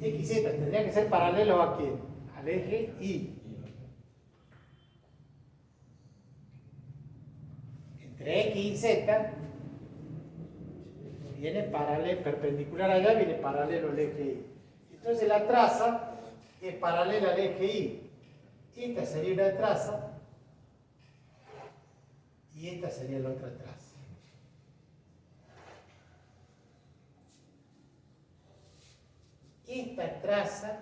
X y Z tendrían que ser paralelos a quién? Al eje Y. Entre X y Z viene perpendicular allá, viene paralelo al eje Y. Entonces la traza es paralela al eje Y. Esta sería una traza y esta sería la otra traza. Esta traza,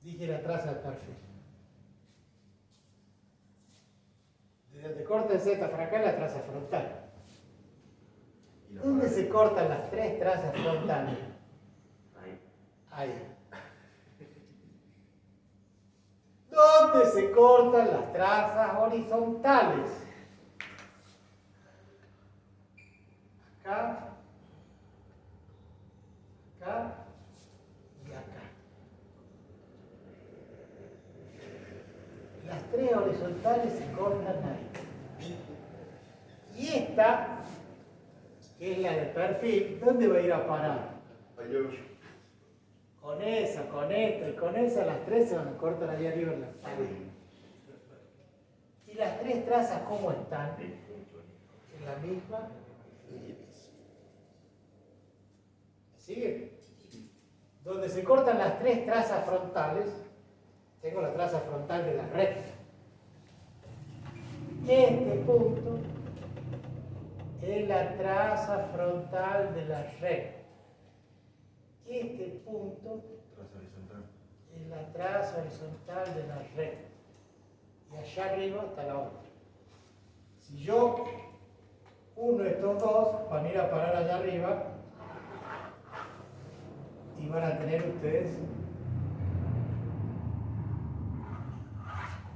dije la traza del perfil. Desde donde corta el Z para acá es la traza frontal. Y la ¿Dónde pared. se cortan las tres trazas frontales? Ahí. Ahí. ¿Dónde se cortan las trazas horizontales? Acá, acá y acá. Las tres horizontales se cortan ahí. Y esta, que es la de perfil, ¿dónde va a ir a parar? Adiós. Con esa, con esta y con esa, las tres se van a cortar allá arriba en la pared. ¿Y las tres trazas cómo están? En la misma. ¿Sigue? Donde se cortan las tres trazas frontales, tengo la traza frontal de la recta. Este punto es la traza frontal de la recta. Este punto Traza horizontal. es la traza horizontal de la recta. Y allá arriba está la otra. Si yo uno estos dos, van a ir a parar allá arriba y van a tener ustedes,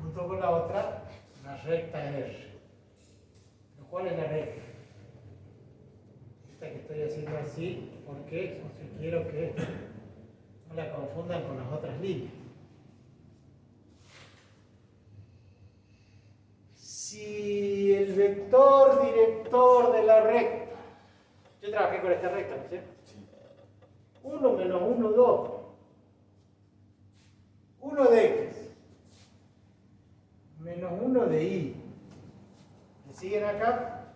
junto con la otra, la recta R. ¿Pero cuál es la recta? Esta que estoy haciendo así ¿Por qué? Porque quiero que no la confundan con las otras líneas. Si el vector director de la recta, yo trabajé con esta recta, ¿no es cierto? 1 menos 1, 2. 1 de x menos 1 de y. ¿Me siguen acá?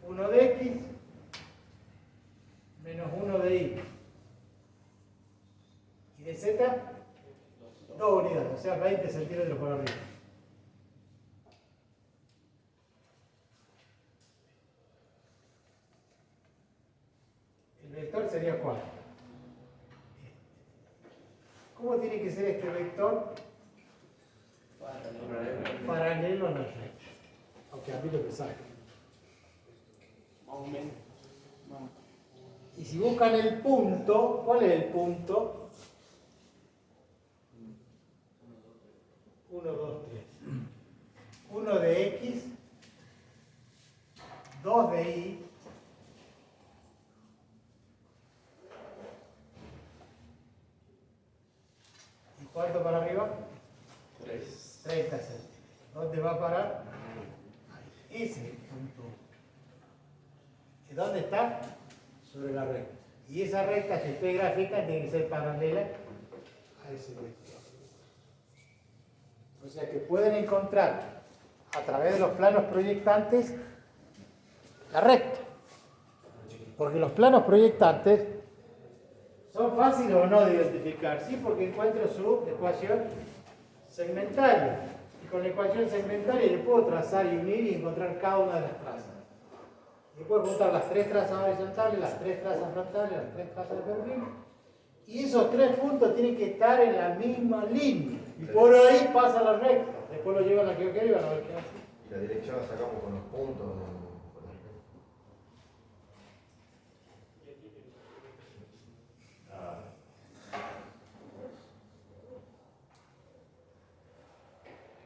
1 de x menos 1 de y. Y de z, 2 unidades, o sea, 20 centímetros por arriba. El vector sería 4. ¿Cómo tiene que ser este vector? Paralelo a la recta. Aunque a mí lo que saca. Más o menos. No. Y si buscan el punto, ¿cuál es el punto? 1, 2, 3. 1 de x, 2 de y, ¿y cuánto para arriba? 3. 30 centímetros. ¿Dónde va a parar? Ahí. Ese es el punto. ¿Y dónde está? Sobre la recta. Y esa recta, si usted grafica, tiene que ser paralela a ese vector. O sea que pueden encontrar a través de los planos proyectantes la recta. Porque los planos proyectantes son fáciles o no de identificar, ¿sí? Porque encuentro su ecuación segmentaria. Y con la ecuación segmentaria yo puedo trazar y unir y encontrar cada una de las trazas. Y puedo juntar las 3 trazas horizontales, las 3 trazas frontales, las 3 trazas de perfil. Y esos 3 puntos tienen que estar en la misma línea. Y por ahí pasa la recta. Después lo llevan a la que yo quiero y van a ver qué hace. Y la dirección la sacamos con los puntos.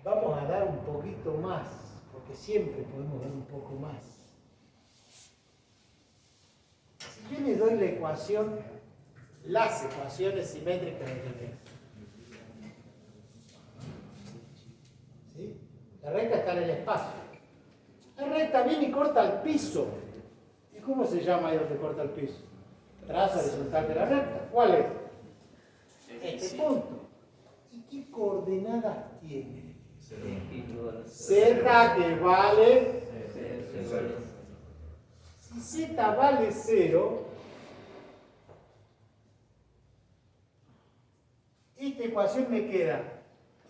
Vamos a dar un poquito más, porque siempre podemos dar un poco más. Si yo les doy la ecuación, las ecuaciones simétricas de la recta. ¿Sí? La recta está en el espacio. La recta viene y corta el piso. ¿Y cómo se llama ahí donde corta el piso? Trazo horizontal de la recta. ¿Cuál es? Este punto. ¿Y qué coordenadas tiene? Z que vale. Si Z vale 0, esta ecuación me queda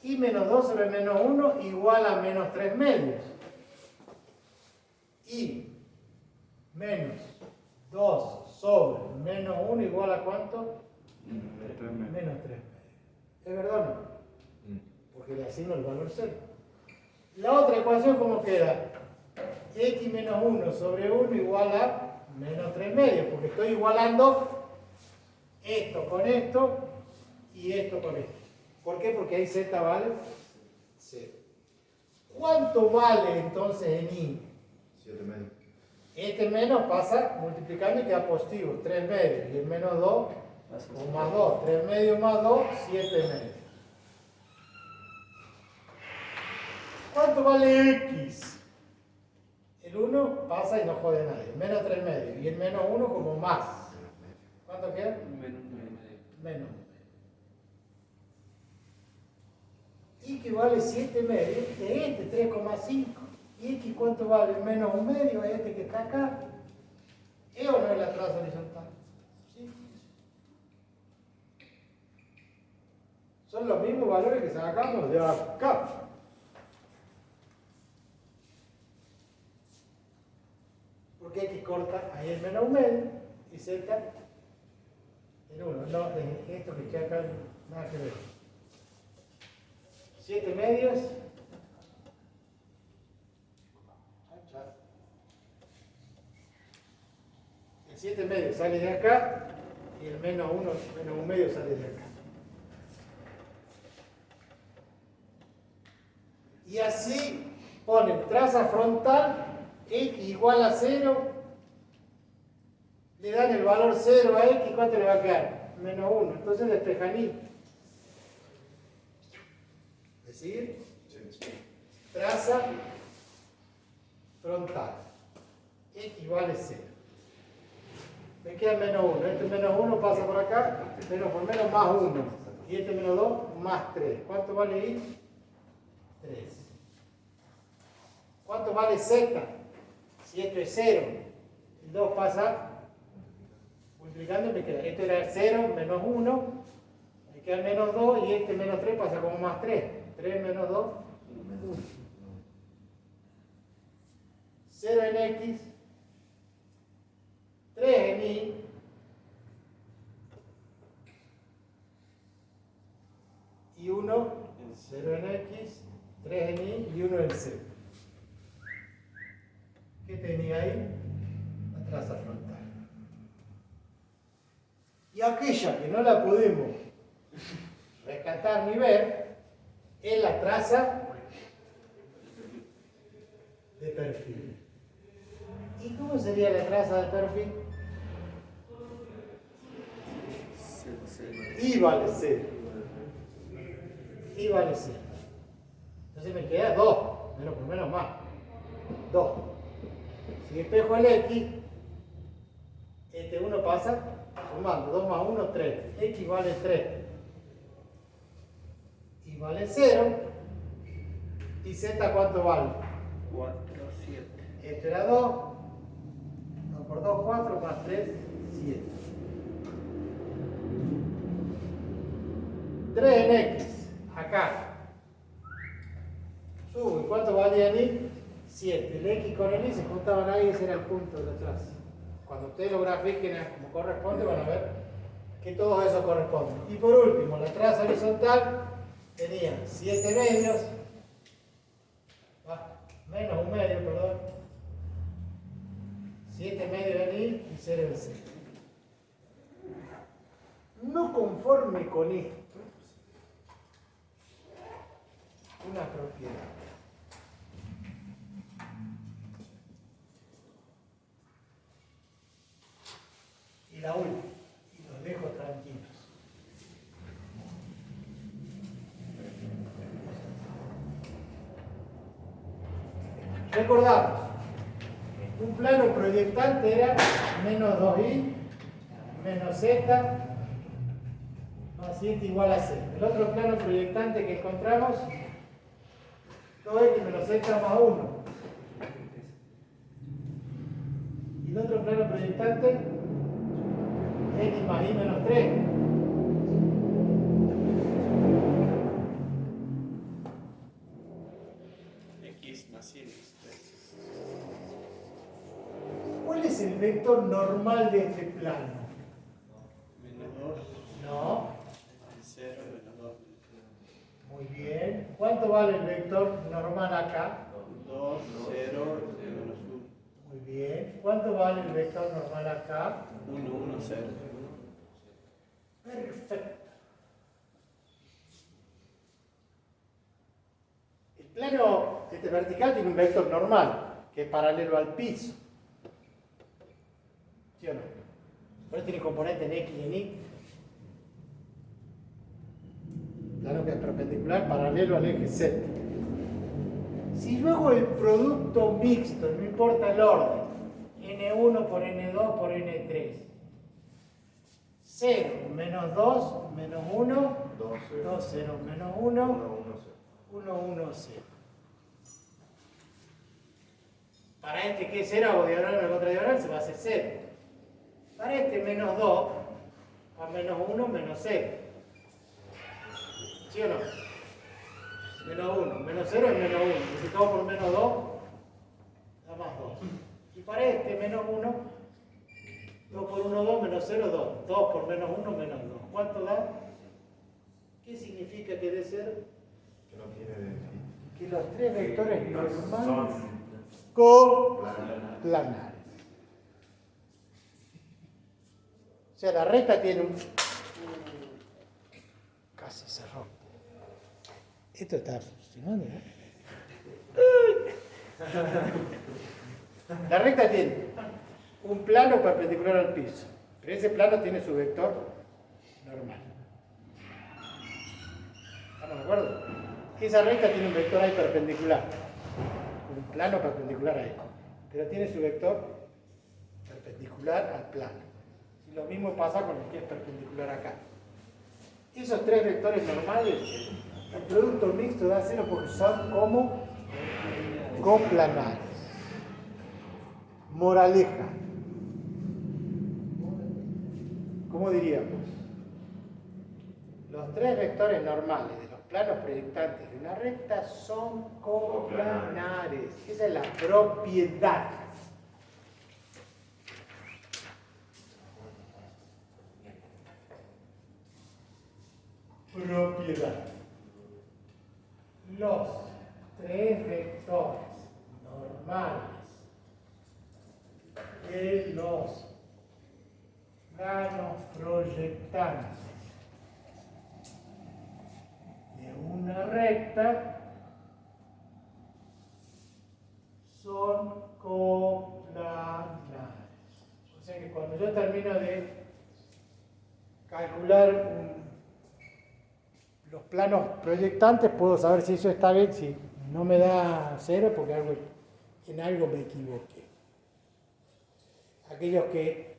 y menos 2 sobre menos 1 igual a menos 3 medios. Y menos 2 sobre menos 1 igual a ¿cuánto? Menos 3 medios. ¿Es verdad o no? Porque le asigno el valor 0. La otra ecuación, ¿cómo queda? X menos 1 sobre 1 igual a menos 3 medios, porque estoy igualando esto con esto y esto con esto. ¿Por qué? Porque ahí Z vale 0. ¿Cuánto vale entonces en Y? 7 medios. Este menos pasa multiplicando y queda positivo, 3 medios. Y el menos 2, o más 2. 3 medios más 2, 7 medios. ¿Cuánto vale X? El 1 pasa y no jode a nadie. Menos 3 medios. Y el menos 1 como más. ¿Cuánto queda? Menos. Y que vale 7 medios. Es este, 3,5. ¿Y X cuánto vale? Menos 1 medio. Es este que está acá. ¿Es o no es la traza horizontal? ¿Sí? Son los mismos valores que sacamos de acá. Porque X corta, ahí el menos 1 medio, y Z el 1. No, esto que está acá, nada que ver. 7 medios. El 7 medios sale de acá, y el menos 1 medio sale de acá. Y así ponen traza frontal, X igual a 0, le dan el valor 0 a x, ¿cuánto le va a quedar? Menos 1. Entonces despejan y. ¿Me sigue? Traza frontal. X vale 0. Me queda menos 1. Este menos 1 pasa por acá. Menos por menos más 1. Y este menos 2 más 3. ¿Cuánto vale y? 3. ¿Cuánto vale z? Si esto es 0, el 2 pasa multiplicando, me queda. Esto era 0 menos 1, me queda menos 2 y este menos 3 pasa como más 3. 3 menos 2, 1. 0 en x, 3 en y, y 1, 0 en x, 3 en y y 1 en z. ¿Qué tenía ahí? La traza frontal. Y aquella que no la pudimos rescatar ni ver es la traza de perfil. ¿Y cómo sería la traza de perfil? Y vale 0. Y vale 0. Entonces me queda 2, menos por menos más. 2. Si despejo el x, este 1 pasa sumando. 2 más 1, 3. X vale 3. Y vale 0. ¿Y z cuánto vale? 4, 7. Esto era 2. 2 por 2, 4, más 3, 7. 3 en x, acá. Subo. ¿Y cuánto valía en y? 7. El x con el y se juntaban ahí, ese era el punto de la traza. Cuando ustedes lo grafiquen como corresponde, van a ver que todo eso corresponde. Y por último, la traza horizontal tenía 7 medios, menos un medio, perdón. 7 medios en y y 0 en z. No conforme con esto, una propiedad. Y la última, y los dejo tranquilos. Recordamos, un plano proyectante era menos 2i menos z más 7 igual a 0. El otro plano proyectante que encontramos, 2x menos z más 1. Y el otro plano proyectante, x más y menos 3. X más y menos 3. ¿Cuál es el vector normal de este plano? Menos 2. No. 0, menos 2. Muy bien. ¿Cuánto vale el vector normal acá? 2, 0, menos 1. Muy bien. ¿Cuánto vale el vector normal acá? 1, 1, 0. Perfecto. El plano vertical tiene un vector normal, que es paralelo al piso. ¿Sí o no? Por eso tiene componente en x y en y. Plano que es perpendicular, paralelo al eje Z. Si yo hago el producto mixto, no importa el orden, n1 por n2 por n3, 0 menos 2 menos 1, 2, 0 menos 1, 1, 1, 0. Para este que es 0 hago diagonal en la contra diagonal, se va a hacer 0. Para este menos 2, a menos 1, menos 0. ¿Sí o no? Menos 1, menos 0 es menos 1. Multiplicado por menos 2, da más 2. Y para este menos 1, 2 por 1, 2, menos 0, 2. 2 por menos 1, menos 2. ¿Cuánto da? ¿Qué significa que dé 0? Que no tiene Que los tres vectores normales son coplanares. O sea, la recta tiene un... Casi se rompe. Esto está filmando, ¿no? La recta tiene un plano perpendicular al piso, pero ese plano tiene su vector normal. ¿Estamos de acuerdo? Esa recta tiene un vector ahí perpendicular, un plano perpendicular ahí, pero tiene su vector perpendicular al plano. Y lo mismo pasa con el que es perpendicular acá. Esos tres vectores normales, el producto mixto da 0 porque son como coplanares. Moraleja. ¿Cómo diríamos? Los tres vectores normales de los planos proyectantes de una recta son coplanares. Esa es la propiedad. Propiedad. Los tres vectores normales de los planos proyectantes de una recta son coplanares. O sea que cuando yo termino de calcular los planos proyectantes, puedo saber si eso está bien, si no me da 0 porque en algo me equivoqué. Aquellos que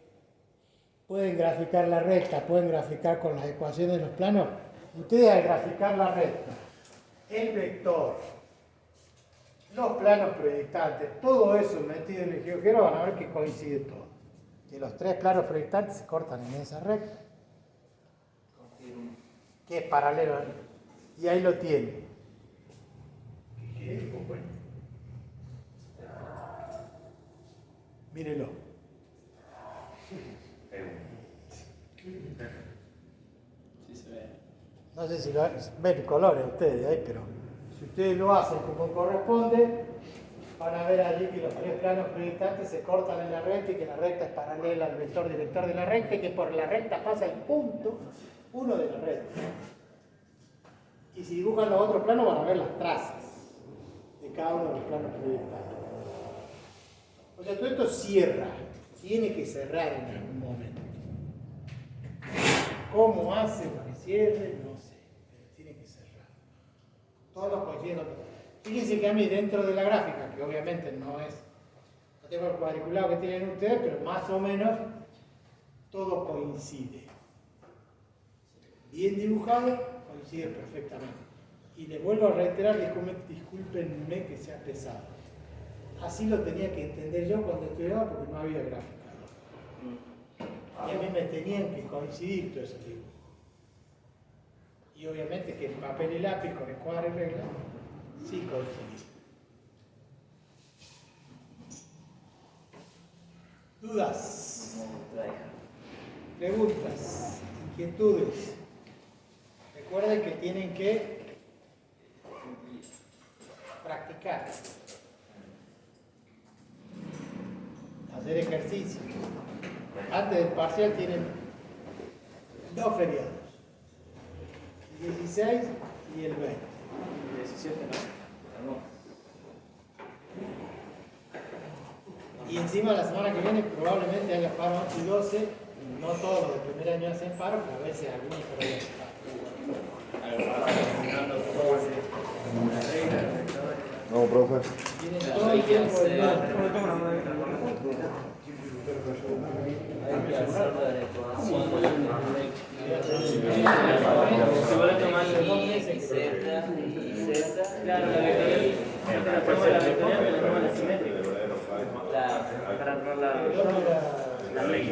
pueden graficar la recta, pueden graficar con las ecuaciones de los planos, ustedes al graficar la recta, el vector, los planos proyectantes, todo eso metido en el GeoGebra, van a ver que coincide todo. Que los tres planos proyectantes se cortan en esa recta, que es paralelo, y ahí lo tiene. Bueno. Mírelo. Sí se ve. No sé si lo ven colores ustedes ahí, pero si ustedes lo hacen como corresponde, van a ver allí que los tres planos proyectantes se cortan en la recta y que la recta es paralela al vector director de la recta y que por la recta pasa el punto 1 de la recta. Y si dibujan los otros planos van a ver las trazas de cada uno de los planos proyectados. O sea, todo esto cierra, tiene que cerrar en algún momento. ¿Cómo hace para que cierre? No sé, pero tiene que cerrar. Todos coinciden. Fíjense que a mí dentro de la gráfica, que obviamente no tengo el cuadriculado que tienen ustedes, pero más o menos todo coincide. Bien dibujado, coincide perfectamente. Y les vuelvo a reiterar, discúlpenme que sea pesado. Así lo tenía que entender yo cuando estudiaba porque no había graficador. Y a mí me tenían que coincidir todos esos dibujos. Y obviamente que el papel y lápiz con escuadra y regla sí coinciden. ¿Dudas? ¿Preguntas? ¿Inquietudes? Recuerden que tienen que practicar, hacer ejercicio. Antes del parcial tienen 2 feriados, el 16 y el 20. El 17 no. Y encima la semana que viene probablemente haya paro 8 y 12. No todos los del primer año hacen paro, pero a veces algunos por ahí hacen paro. No, profe. Tienen todo el tiempo del mundo. Hay que hacer la ecuación de la recta. Si vos le tomás el Y Z, claro, la vectorial, la forma de la vectorial, pero no la simétrica. claro. Para ahorrar la ley.